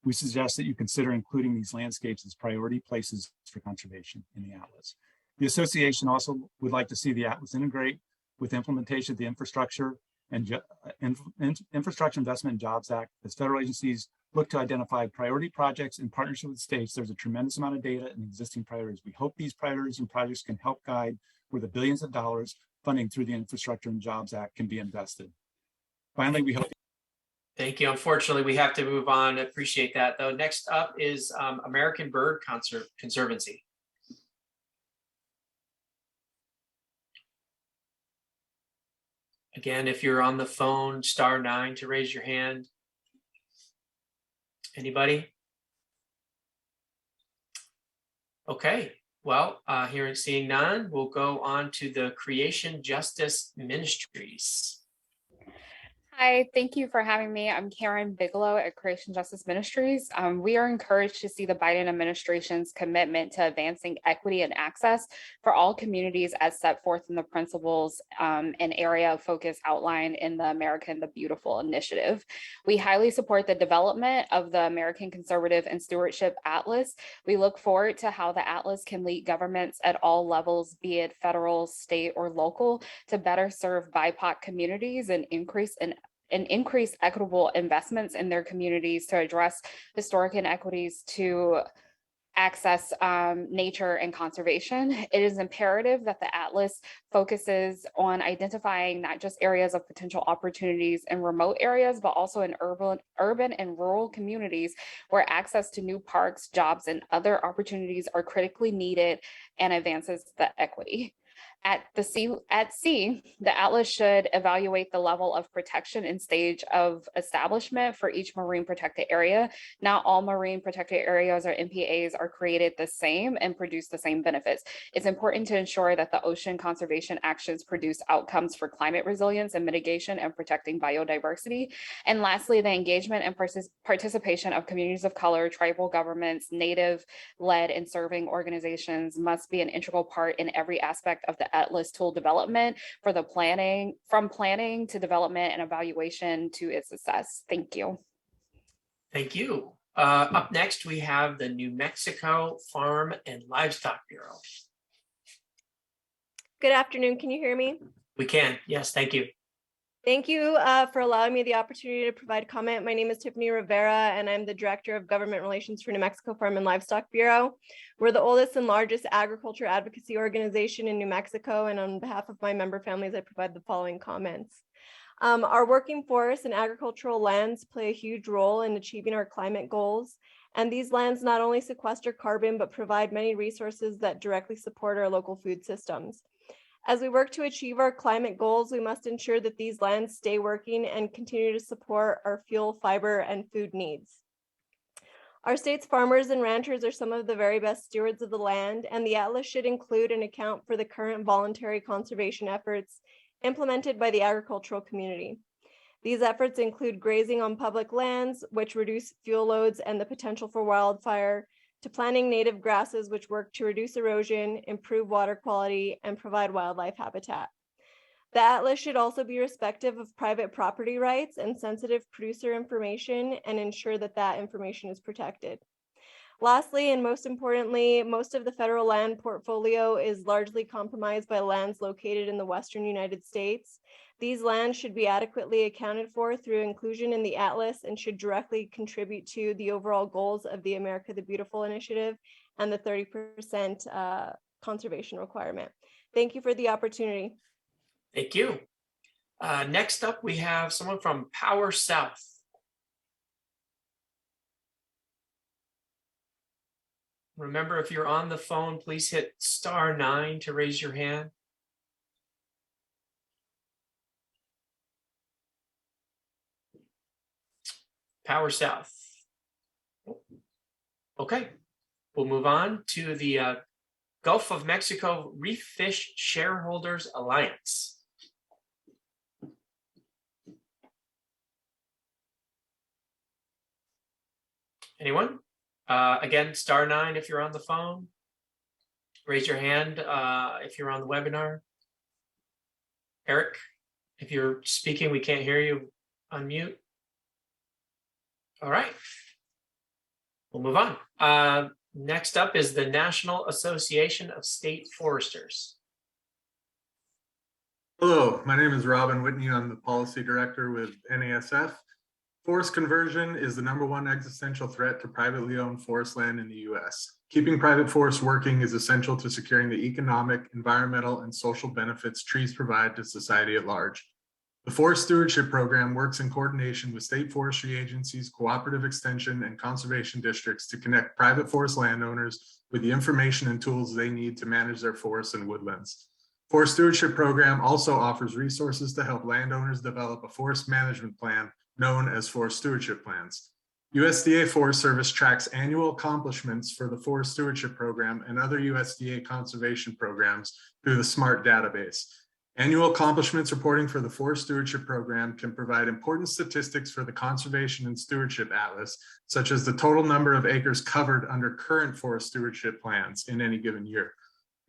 We suggest that you consider including these landscapes as priority places for conservation in the Atlas. The association also would like to see the Atlas integrate with implementation of the Infrastructure and Infrastructure Investment and Jobs Act. As federal agencies look to identify priority projects in partnership with states, there's a tremendous amount of data and existing priorities. We hope these priorities and projects can help guide where the billions of dollars funding through the Infrastructure and Jobs Act can be invested. Finally, we hope. Thank you. Unfortunately, we have to move on. I appreciate that, though. Next up is American Bird Conservancy. Again, if you're on the phone, *9 to raise your hand. Anybody? Okay, well, seeing none, we'll go on to the Creation Justice Ministries. Hi, thank you for having me. I'm Karen Bigelow at Creation Justice Ministries. We are encouraged to see the Biden administration's commitment to advancing equity and access for all communities as set forth in the principles and area of focus outlined in the American the Beautiful initiative. We highly support the development of the American Conservative and Stewardship Atlas. We look forward to how the Atlas can lead governments at all levels, be it federal, state, or local, to better serve BIPOC communities and increase equitable investments in their communities to address historic inequities to access nature and conservation. It is imperative that the Atlas focuses on identifying not just areas of potential opportunities in remote areas, but also in urban and rural communities where access to new parks, jobs, and other opportunities are critically needed and advances the equity. At sea, the Atlas should evaluate the level of protection and stage of establishment for each marine protected area. Not all marine protected areas or MPAs are created the same and produce the same benefits. It's important to ensure that the ocean conservation actions produce outcomes for climate resilience and mitigation and protecting biodiversity. And lastly, the engagement and participation of communities of color, tribal governments, Native-led and serving organizations must be an integral part in every aspect of the Atlas tool development from planning to development and evaluation to its success. Thank you. Thank you. Up next, we have the New Mexico Farm and Livestock Bureau. Good afternoon. Can you hear me? We can. Yes, thank you. Thank you for allowing me the opportunity to provide comment. My name is Tiffany Rivera, and I'm the Director of Government Relations for New Mexico Farm and Livestock Bureau. We're the oldest and largest agriculture advocacy organization in New Mexico, and on behalf of my member families, I provide the following comments. Our working forests and agricultural lands play a huge role in achieving our climate goals, and these lands not only sequester carbon, but provide many resources that directly support our local food systems. As we work to achieve our climate goals, we must ensure that these lands stay working and continue to support our fuel, fiber, and food needs. Our state's farmers and ranchers are some of the very best stewards of the land, and the Atlas should include an account for the current voluntary conservation efforts implemented by the agricultural community. These efforts include grazing on public lands, which reduce fuel loads and the potential for wildfire, to planting native grasses, which work to reduce erosion, improve water quality, and provide wildlife habitat. The Atlas should also be respectful of private property rights and sensitive producer information and ensure that that information is protected. Lastly, and most importantly, most of the federal land portfolio is largely compromised by lands located in the Western United States. These lands should be adequately accounted for through inclusion in the Atlas and should directly contribute to the overall goals of the America the Beautiful initiative and the 30% conservation requirement. Thank you for the opportunity. Thank you. Next up, we have someone from Power South. Remember, if you're on the phone, please hit *9 to raise your hand. Power South. Okay. we'll move on to the Gulf of Mexico Reef Fish Shareholders Alliance. Anyone? Again, *9 if you're on the phone. Raise your hand if you're on the webinar. Eric, if you're speaking, we can't hear you. Unmute. All right. We'll move on. Next up is the National Association of State Foresters. Hello, my name is Robin Whitney. I'm the Policy Director with NASF. Forest conversion is the #1 existential threat to privately owned forest land in the U.S. Keeping private forests working is essential to securing the economic, environmental, and social benefits trees provide to society at large. The Forest Stewardship Program works in coordination with state forestry agencies, cooperative extension, and conservation districts to connect private forest landowners with the information and tools they need to manage their forests and woodlands. Forest Stewardship Program also offers resources to help landowners develop a forest management plan known as Forest Stewardship Plans. USDA Forest Service tracks annual accomplishments for the Forest Stewardship Program and other USDA conservation programs through the SMART database. Annual accomplishments reporting for the Forest Stewardship Program can provide important statistics for the Conservation and Stewardship Atlas, such as the total number of acres covered under current forest stewardship plans in any given year.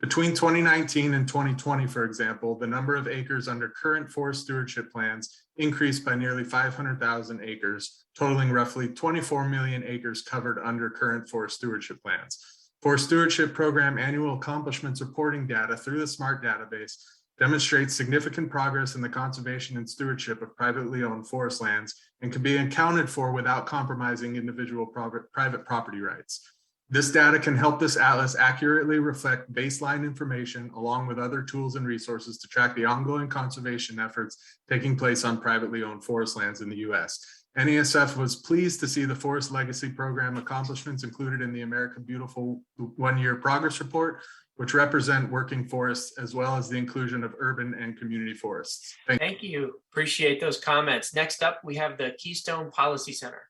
Between 2019 and 2020, for example, the number of acres under current forest stewardship plans increased by nearly 500,000 acres, totaling roughly 24 million acres covered under current forest stewardship plans. Forest Stewardship Program annual accomplishments reporting data through the SMART database demonstrates significant progress in the conservation and stewardship of privately owned forest lands and can be accounted for without compromising individual private property rights. This data can help this atlas accurately reflect baseline information along with other tools and resources to track the ongoing conservation efforts taking place on privately owned forest lands in the U.S. NASF was pleased to see the Forest Legacy Program accomplishments included in the America Beautiful one-year progress report, which represent working forests as well as the inclusion of urban and community forests. Thank you. Appreciate those comments. Next up, we have the Keystone Policy Center.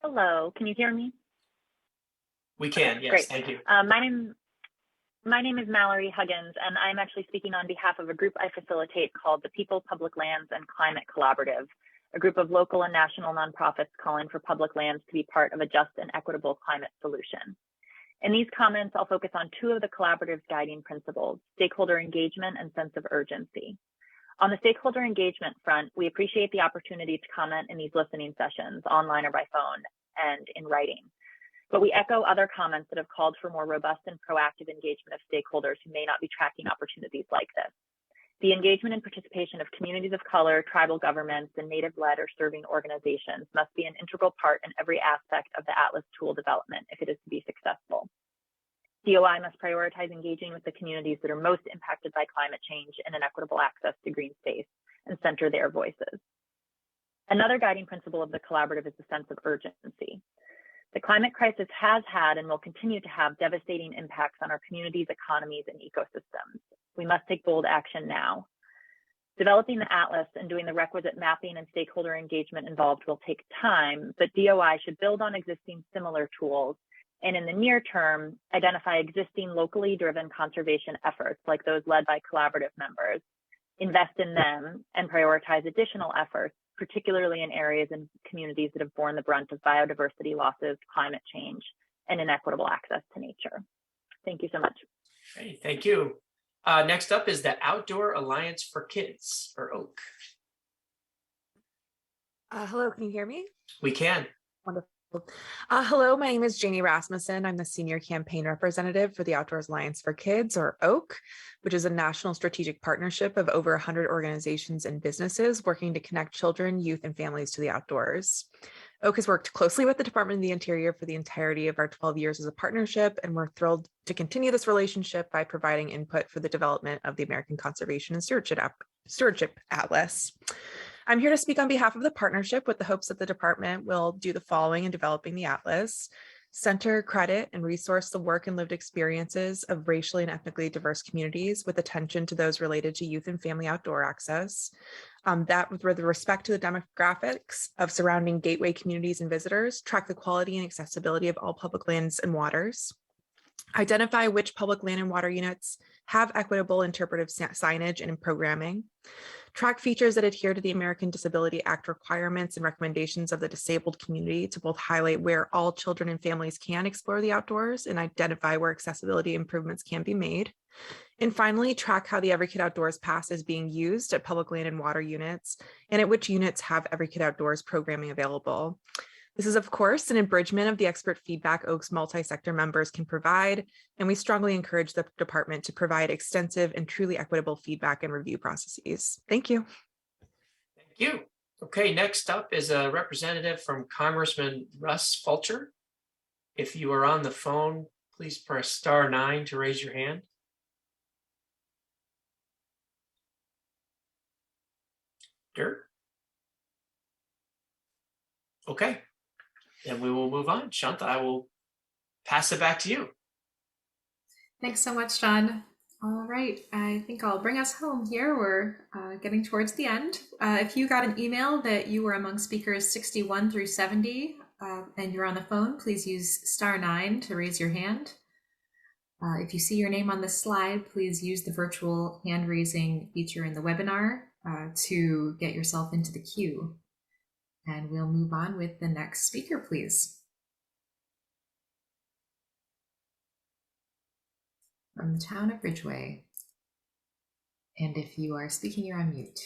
Hello, can you hear me? We can, yes, Great. thank you. My name is Mallory Huggins, and I'm actually speaking on behalf of a group I facilitate called the People, Public Lands, and Climate Collaborative, a group of local and national nonprofits calling for public lands to be part of a just and equitable climate solution. In these comments, I'll focus on two of the collaborative's guiding principles, stakeholder engagement and sense of urgency. On the stakeholder engagement front, we appreciate the opportunity to comment in these listening sessions, online or by phone, and in writing. But we echo other comments that have called for more robust and proactive engagement of stakeholders who may not be tracking opportunities like this. The engagement and participation of communities of color, tribal governments, and Native-led or serving organizations must be an integral part in every aspect of the Atlas tool development if it is to be successful. DOI must prioritize engaging with the communities that are most impacted by climate change and inequitable access to green space and center their voices. Another guiding principle of the collaborative is the sense of urgency. The climate crisis has had and will continue to have devastating impacts on our communities, economies, and ecosystems. We must take bold action now. Developing the Atlas and doing the requisite mapping and stakeholder engagement involved will take time, but DOI should build on existing similar tools and in the near term, identify existing locally driven conservation efforts like those led by collaborative members, invest in them, and prioritize additional efforts, particularly in areas and communities that have borne the brunt of biodiversity losses, climate change, and inequitable access to nature. Thank you so much. Great, thank you. Next up is the Outdoor Alliance for Kids, or OAK. Hello, can you hear me? We can. Wonderful. Hello, my name is Janie Rasmussen. I'm the Senior Campaign Representative for the Outdoors Alliance for Kids, or OAK, which is a national strategic partnership of over 100 organizations and businesses working to connect children, youth, and families to the outdoors. OAK has worked closely with the Department of the Interior for the entirety of our 12 years as a partnership, and we're thrilled to continue this relationship by providing input for the development of the American Conservation and Stewardship Atlas. I'm here to speak on behalf of the partnership with the hopes that the department will do the following in developing the Atlas: center, credit, and resource the work and lived experiences of racially and ethnically diverse communities with attention to those related to youth and family outdoor access. That with respect to the demographics of surrounding gateway communities and visitors, track the quality and accessibility of all public lands and waters. Identify which public land and water units have equitable interpretive signage and programming. Track features that adhere to the American Disability Act requirements and recommendations of the disabled community to both highlight where all children and families can explore the outdoors and identify where accessibility improvements can be made. And finally, track how the Every Kid Outdoors Pass is being used at public land and water units and at which units have Every Kid Outdoors programming available. This is, of course, an abridgment of the expert feedback Oak's multi-sector members can provide, and we strongly encourage the department to provide extensive and truly equitable feedback and review processes. Thank you. Thank you. Okay, next up is a representative from Congressman Russ Fulcher. If you are on the phone, please press *9 to raise your hand. Dirt. Okay. And we will move on. Shanta, I will pass it back to you. Thanks so much, John. All right, I think I'll bring us home here. We're getting towards the end. If you got an email that you were among speakers 61 through 70 and you're on the phone, please use *9 to raise your hand. If you see your name on this slide, please use the virtual hand raising feature in the webinar to get yourself into the queue. And we'll move on with the next speaker, please. From the town of Ridgway. And if you are speaking, you're on mute.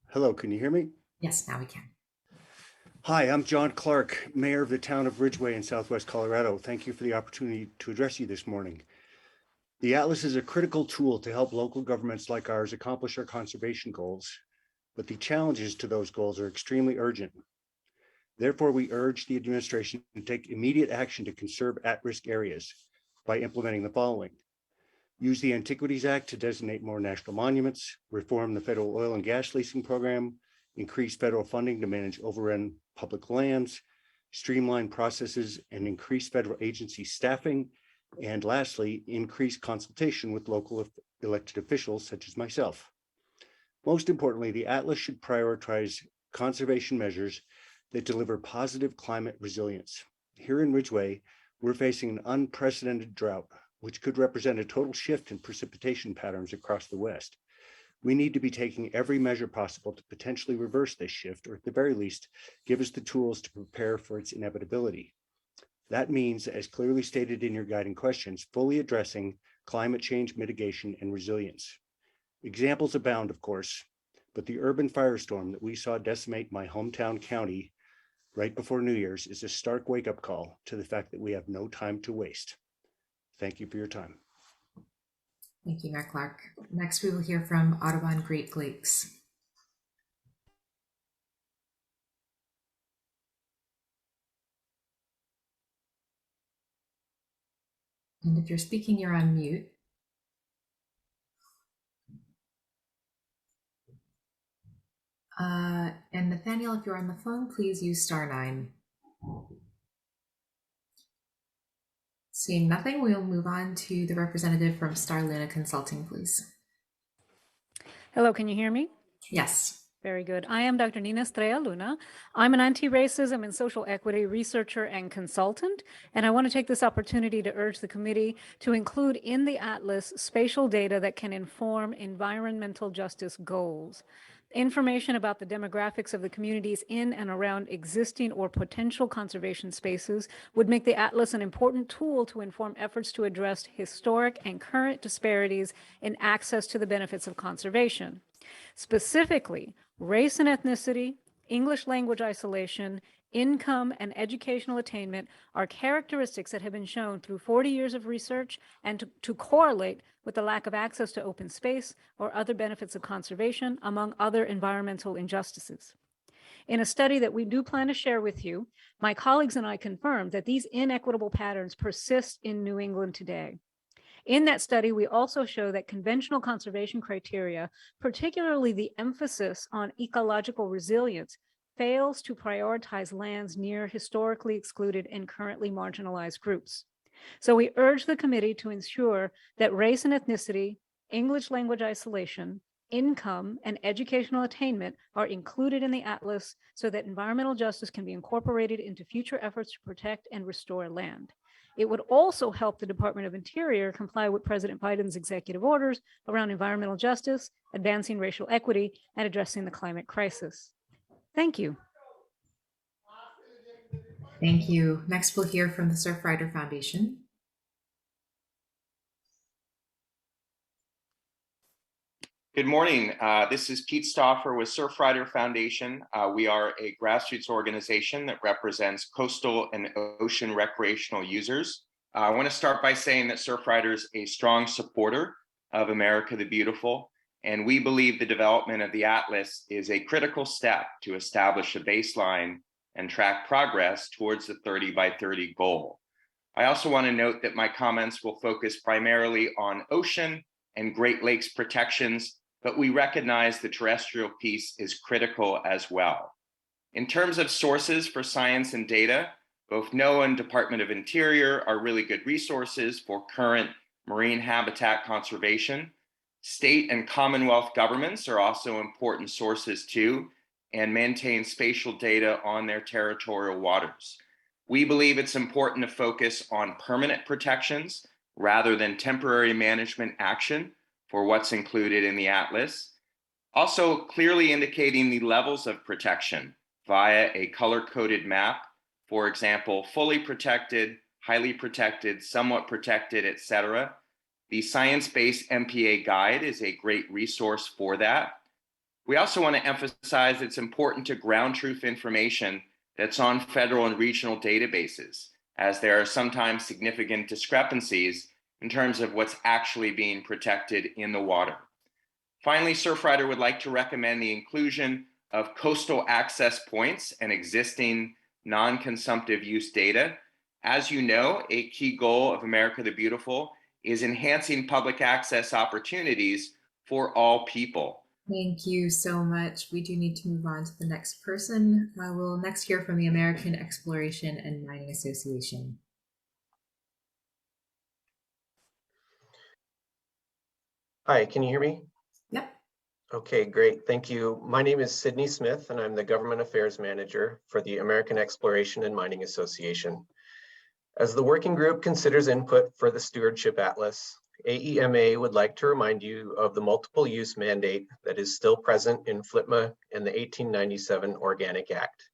Hello, can you hear me? Yes, now we can. Hi, I'm John Clark, Mayor of the town of Ridgway in Southwest Colorado. Thank you for the opportunity to address you this morning. The Atlas is a critical tool to help local governments like ours accomplish our conservation goals, but the challenges to those goals are extremely urgent. Therefore, we urge the administration to take immediate action to conserve at-risk areas by implementing the following. Use the Antiquities Act to designate more national monuments, reform the federal oil and gas leasing program, increase federal funding to manage overrun public lands, streamline processes and increase federal agency staffing, and lastly, increase consultation with local elected officials such as myself. Most importantly, the Atlas should prioritize conservation measures that deliver positive climate resilience. Here in Ridgway, we're facing an unprecedented drought, which could represent a total shift in precipitation patterns across the West. We need to be taking every measure possible to potentially reverse this shift, or at the very least, give us the tools to prepare for its inevitability. That means, as clearly stated in your guiding questions, fully addressing climate change mitigation and resilience. Examples abound, of course, but the urban firestorm that we saw decimate my hometown county right before New Year's is a stark wake-up call to the fact that we have no time to waste. Thank you for your time. Thank you, Mayor Clark. Next, we will hear from Audubon Great Lakes. And if you're speaking, you're on mute. And Nathaniel, if you're on the phone, please use *9. Seeing nothing, we'll move on to the representative from Star Luna Consulting, please. Hello, can you hear me? Yes. Very good. I am Dr. Nina Estrella Luna. I'm an anti-racism and social equity researcher and consultant, and I want to take this opportunity to urge the committee to include in the Atlas spatial data that can inform environmental justice goals. Information about the demographics of the communities in and around existing or potential conservation spaces would make the Atlas an important tool to inform efforts to address historic and current disparities in access to the benefits of conservation. Specifically, race and ethnicity, English language isolation, income, and educational attainment are characteristics that have been shown through 40 years of research and to correlate with the lack of access to open space or other benefits of conservation, among other environmental injustices. In a study that we do plan to share with you, my colleagues and I confirmed that these inequitable patterns persist in New England today. In that study, we also show that conventional conservation criteria, particularly the emphasis on ecological resilience, fails to prioritize lands near historically excluded and currently marginalized groups. So we urge the committee to ensure that race and ethnicity, English language isolation, income, and educational attainment are included in the atlas so that environmental justice can be incorporated into future efforts to protect and restore land. It would also help the Department of Interior comply with President Biden's executive orders around environmental justice, advancing racial equity, and addressing the climate crisis. Thank you. Thank you. Next, we'll hear from the Surfrider Foundation. Good morning. This is Pete Stauffer with Surfrider Foundation. We are a grassroots organization that represents coastal and ocean recreational users. I want to start by saying that Surfrider is a strong supporter of America the Beautiful, and we believe the development of the Atlas is a critical step to establish a baseline and track progress towards the 30 by 30 goal. I also want to note that my comments will focus primarily on ocean and Great Lakes protections, but we recognize the terrestrial piece is critical as well. In terms of sources for science and data, both NOAA and Department of Interior are really good resources for current marine habitat conservation. State and Commonwealth governments are also important sources too, and maintain spatial data on their territorial waters. We believe it's important to focus on permanent protections rather than temporary management action for what's included in the Atlas. Also clearly indicating the levels of protection via a color-coded map, for example, fully protected, highly protected, somewhat protected, etc. The science-based MPA guide is a great resource for that. We also want to emphasize it's important to ground truth information that's on federal and regional databases, as there are sometimes significant discrepancies in terms of what's actually being protected in the water. Finally, Surfrider would like to recommend the inclusion of coastal access points and existing non-consumptive use data. As you know, a key goal of America the Beautiful is enhancing public access opportunities for all people. Thank you so much. We do need to move on to the next person. We'll next hear from the American Exploration and Mining Association. Hi, can you hear me? Yep. Okay, great. Thank you. My name is Sydney Smith, and I'm the Government Affairs Manager for the American Exploration and Mining Association. As the working group considers input for the Stewardship Atlas, AEMA would like to remind you of the multiple use mandate that is still present in FLTMA and the 1897 Organic Act.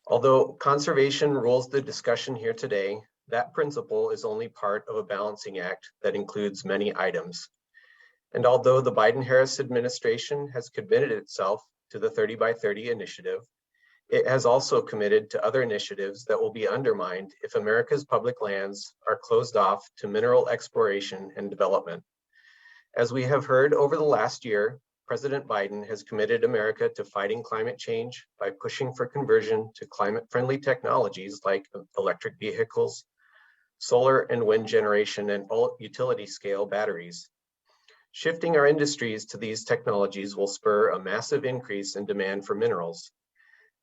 Although conservation rules the discussion here today, that principle is only part of a balancing act that includes many items. And although the Biden-Harris administration has committed itself to the 30 by 30 initiative, it has also committed to other initiatives that will be undermined if America's public lands are closed off to mineral exploration and development. As we have heard over the last year, President Biden has committed America to fighting climate change by pushing for conversion to climate-friendly technologies like electric vehicles, solar and wind generation, and utility-scale batteries. Shifting our industries to these technologies will spur a massive increase in demand for minerals.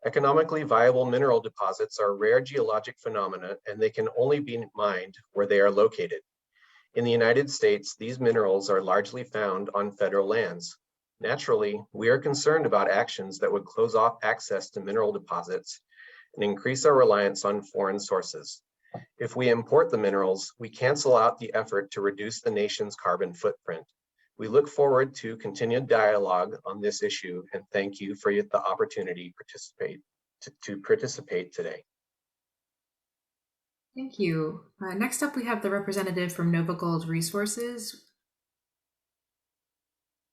Economically viable mineral deposits are rare geologic phenomena, and they can only be mined where they are located. In the United States, these minerals are largely found on federal lands. Naturally, we are concerned about actions that would close off access to mineral deposits and increase our reliance on foreign sources. If we import the minerals, we cancel out the effort to reduce the nation's carbon footprint. We look forward to continued dialogue on this issue, and thank you for the opportunity to participate today. Thank you. Next up, we have the representative from Nova Gold Resources.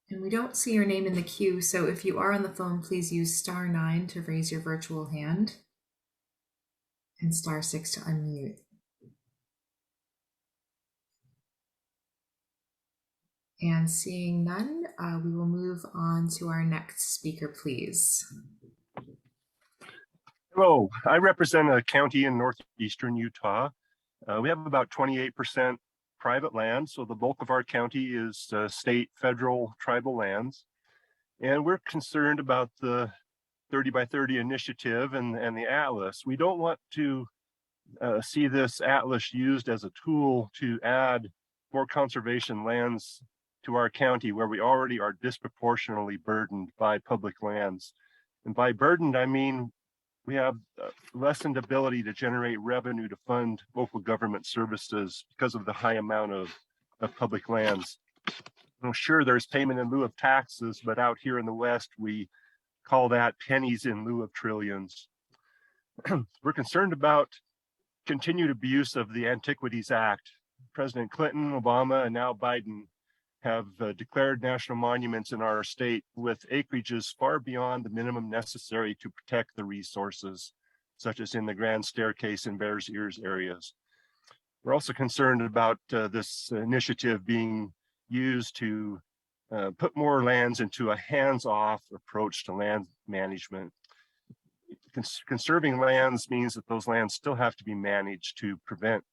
And we don't see your name in the queue, so if you are on the phone, please use *9 to raise your virtual hand and *6 to unmute. And seeing none, we will move on to our next speaker, please. Hello, I represent a county in northeastern Utah. We have about 28% private land, so the bulk of our county is state, federal, tribal lands. And we're concerned about the 30 by 30 initiative and the Atlas. We don't want to see this Atlas used as a tool to add more conservation lands to our county where we already are disproportionately burdened by public lands. And by burdened, I mean we have lessened ability to generate revenue to fund local government services because of the high amount of public lands. Well, sure, there's payment in lieu of taxes, but out here in the West, we call that pennies in lieu of trillions. We're concerned about continued abuse of the Antiquities Act. President Clinton, Obama, and now Biden have declared national monuments in our state with acreages far beyond the minimum necessary to protect the resources, such as in the Grand Staircase and Bears Ears areas. We're also concerned about this initiative being used to put more lands into a hands-off approach to land management. Conserving lands means that those lands still have to be managed to prevent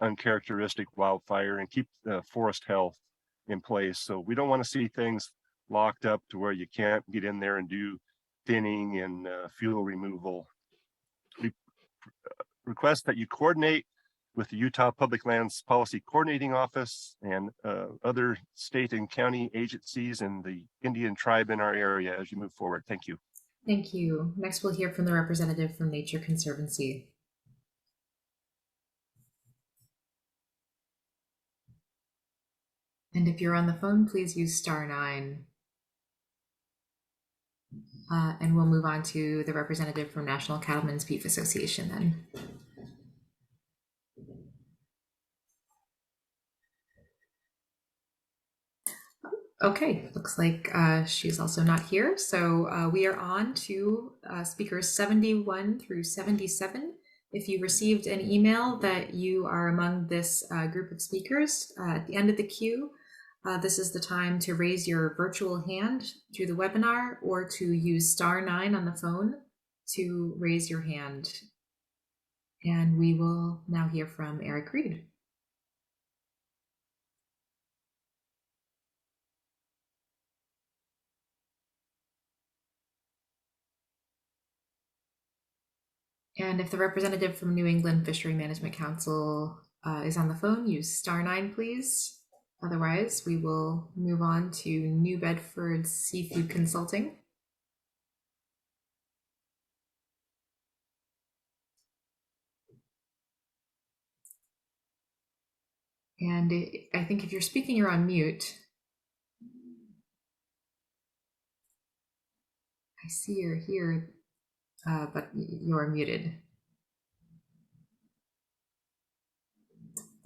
uncharacteristic wildfire and keep the forest health in place. So we don't want to see things locked up to where you can't get in there and do thinning and fuel removal. We request that you coordinate with the Utah Public Lands Policy Coordinating Office and other state and county agencies and the Indian tribe in our area as you move forward. Thank you. Thank you. Next, we'll hear from the representative from Nature Conservancy. And if you're on the phone, please use *9. And we'll move on to the representative from National Cattlemen's Beef Association then. Okay, looks like she's also not here. So we are on to speakers 71 through 77. If you received an email that you are among this group of speakers at the end of the queue, this is the time to raise your virtual hand through the webinar or to use *9 on the phone to raise your hand. And we will now hear from Eric Reed. And if the representative from New England Fishery Management Council is on the phone, use *9, please. Otherwise, we will move on to New Bedford Seafood Consulting. And I think if you're speaking, you're on mute. I see you're here, but you're muted.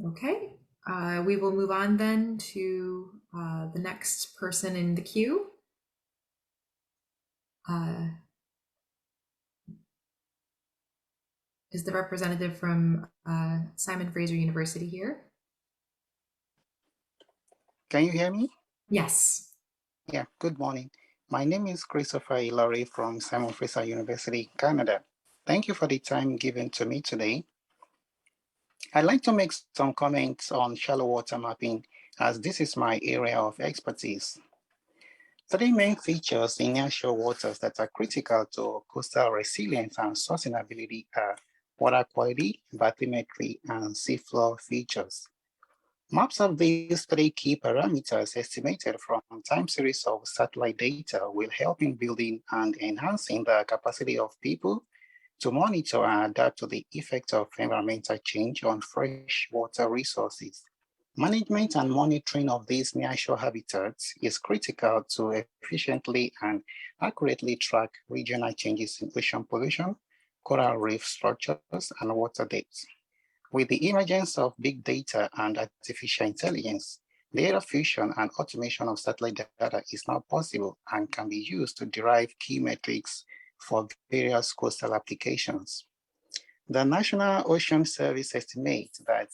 Okay, we will move on then to the next person in the queue. Is the representative from Simon Fraser University here? Can you hear me? Yes. Yeah, good morning. My name is Christopher Ilori from Simon Fraser University, Canada. Thank you for the time given to me today. I'd like to make some comments on shallow water mapping, as this is my area of expertise. Three main features in nearshore waters that are critical to coastal resilience and sustainability are water quality, bathymetry, and seafloor features. Maps of these three key parameters estimated from time series of satellite data will help in building and enhancing the capacity of people to monitor and adapt to the effect of environmental change on freshwater resources. Management and monitoring of these nearshore habitats is critical to efficiently and accurately track regional changes in ocean pollution, coral reef structures, and water depth. With the emergence of big data and artificial intelligence, data fusion and automation of satellite data is now possible and can be used to derive key metrics for various coastal applications. The National Ocean Service estimates that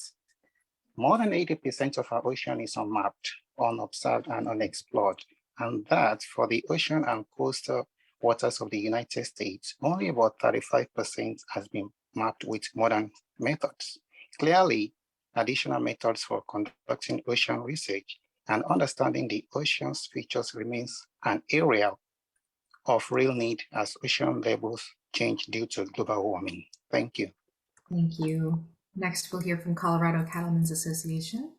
more than 80% of our ocean is unmapped, unobserved, and unexplored, and that for the ocean and coastal waters of the United States, only about 35% has been mapped with modern methods. Clearly, additional methods for conducting ocean research and understanding the ocean's features remains an area of real need as ocean levels change due to global warming. Thank you. Thank you. Next, we'll hear from Colorado Cattlemen's Association.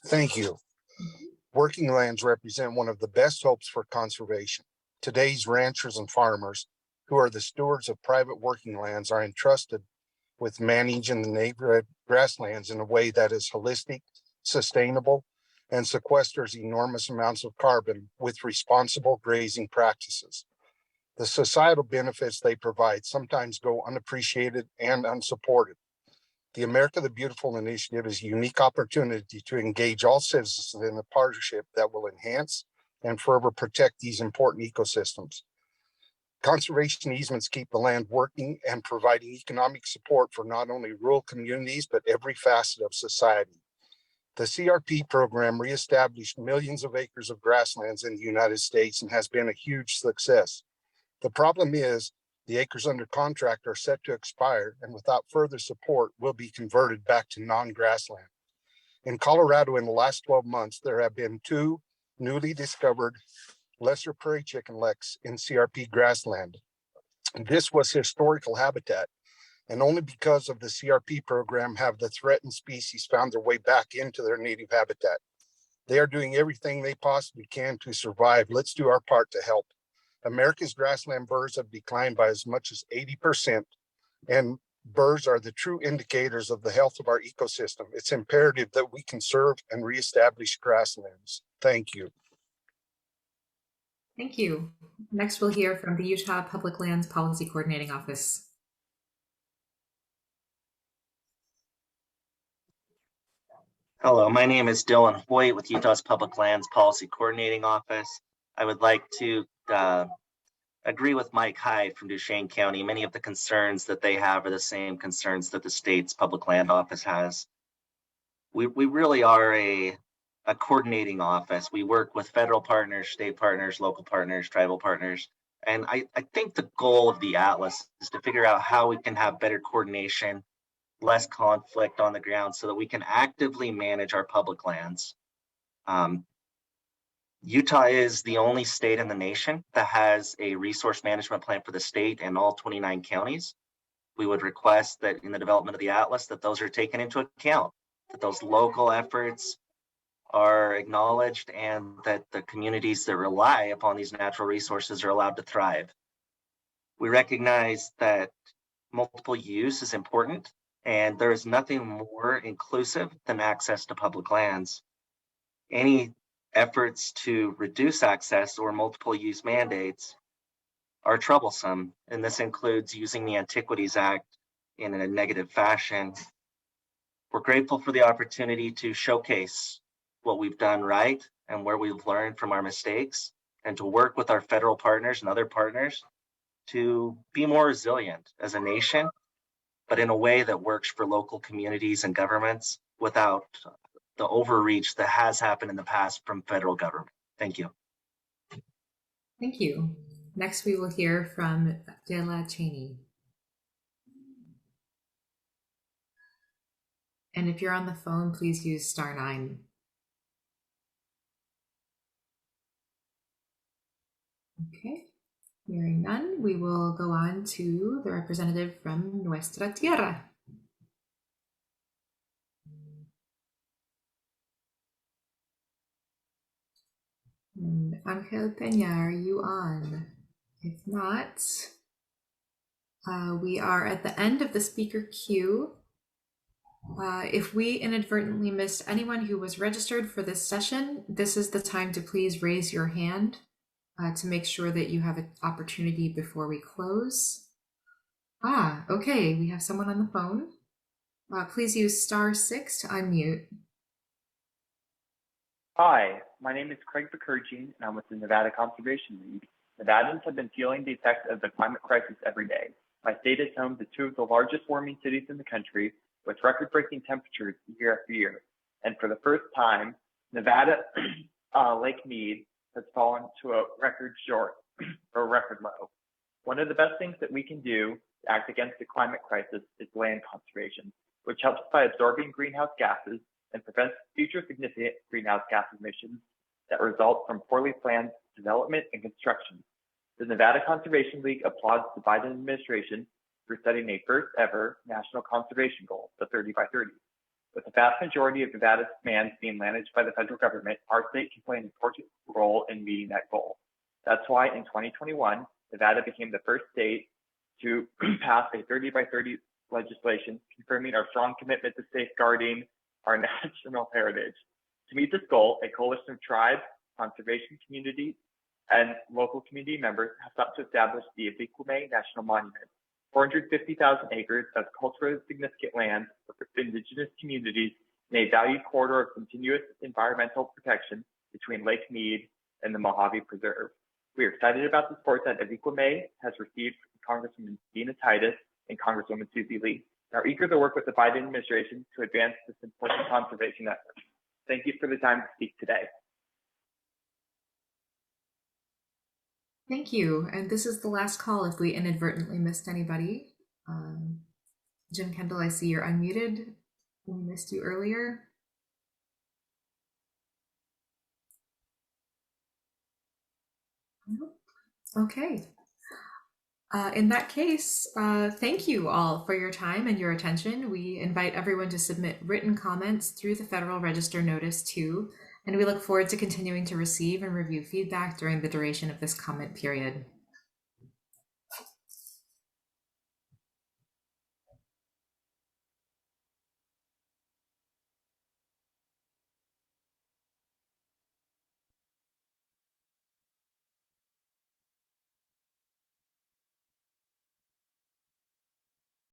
Thank you. Working lands represent one of the best hopes for conservation. Today's ranchers and farmers, who are the stewards of private working lands, are entrusted with managing the neighborhood grasslands in a way that is holistic, sustainable, and sequesters enormous amounts of carbon with responsible grazing practices. The societal benefits they provide sometimes go unappreciated and unsupported. The America the Beautiful initiative is a unique opportunity to engage all citizens in a partnership that will enhance and forever protect these important ecosystems. Conservation easements keep the land working and providing economic support for not only rural communities, but every facet of society. The CRP program reestablished millions of acres of grasslands in the United States and has been a huge success. The problem is the acres under contract are set to expire and without further support will be converted back to non-grassland. In Colorado in the last 12 months, there have been 2 newly discovered lesser prairie chicken leks in CRP grassland. This was historical habitat, and only because of the CRP program have the threatened species found their way back into their native habitat. They are doing everything they possibly can to survive. Let's do our part to help. America's grassland birds have declined by as much as 80%, and birds are the true indicators of the health of our ecosystem. It's imperative that we conserve and reestablish grasslands. Thank you. Thank you. Next, we'll hear from the Utah Public Lands Policy Coordinating Office. Hello, my name is Dylan Hoyt with Utah's Public Lands Policy Coordinating Office. I would like to agree with Mike Hyde from Duchesne County. Many of the concerns that they have are the same concerns that the state's public land office has. We really are a coordinating office. We work with federal partners, state partners, local partners, tribal partners. And I think the goal of the Atlas is to figure out how we can have better coordination, less conflict on the ground so that we can actively manage our public lands. Utah is the only state in the nation that has a resource management plan for the state and all 29 counties. We would request that in the development of the Atlas that those are taken into account, that those local efforts are acknowledged and that the communities that rely upon these natural resources are allowed to thrive. We recognize that multiple use is important and there is nothing more inclusive than access to public lands. Any efforts to reduce access or multiple use mandates are troublesome, and this includes using the Antiquities Act in a negative fashion. We're grateful for the opportunity to showcase what we've done right and where we've learned from our mistakes, and to work with our federal partners and other partners to be more resilient as a nation, but in a way that works for local communities and governments without the overreach that has happened in the past from federal government. Thank you. Thank you. Next, we will hear from Daly Cheney. And if you're on the phone, please use *9. Okay, hearing none, we will go on to the representative from Nuestra Tierra. Angel Peña, are you on? If not, we are at the end of the speaker queue. If we inadvertently missed anyone who was registered for this session, this is the time to please raise your hand to make sure that you have an opportunity before we close. Okay, we have someone on the phone. Please use *6 to unmute. Hi, my name is Craig Bakurjian, and I'm with the Nevada Conservation League. Nevadans have been feeling the effects of the climate crisis every day. My state is home to 2 of the largest warming cities in the country, with record-breaking temperatures year after year. And for the first time, Nevada Lake Mead has fallen to a record short or record low. One of the best things that we can do to act against the climate crisis is land conservation, which helps by absorbing greenhouse gases and prevents future significant greenhouse gas emissions that result from poorly planned development and construction. The Nevada Conservation League applauds the Biden administration for setting a first ever national conservation goal, the 30 by 30. With the vast majority of Nevada's lands being managed by the federal government, our state can play an important role in meeting that goal. That's why in 2021, Nevada became the first state to pass a 30 by 30 legislation, confirming our strong commitment to safeguarding our national heritage. To meet this goal, a coalition of tribes, conservation communities, and local community members have sought to establish the Ebell National Monument, 450,000 acres of culturally significant land for indigenous communities in a valued corridor of continuous environmental protection between Lake Mead and the Mojave Preserve. We are excited about the support that Ebell has received from Congresswoman Dina Titus and Congresswoman Susie Lee. We are eager to work with the Biden administration to advance this important conservation effort. Thank you for the time to speak today. Thank you. And this is the last call if we inadvertently missed anybody. Jim Kendall, I see you're unmuted. We missed you earlier. Okay. In that case, thank you all for your time and your attention. We invite everyone to submit written comments through the Federal Register notice too, and we look forward to continuing to receive and review feedback during the duration of this comment period.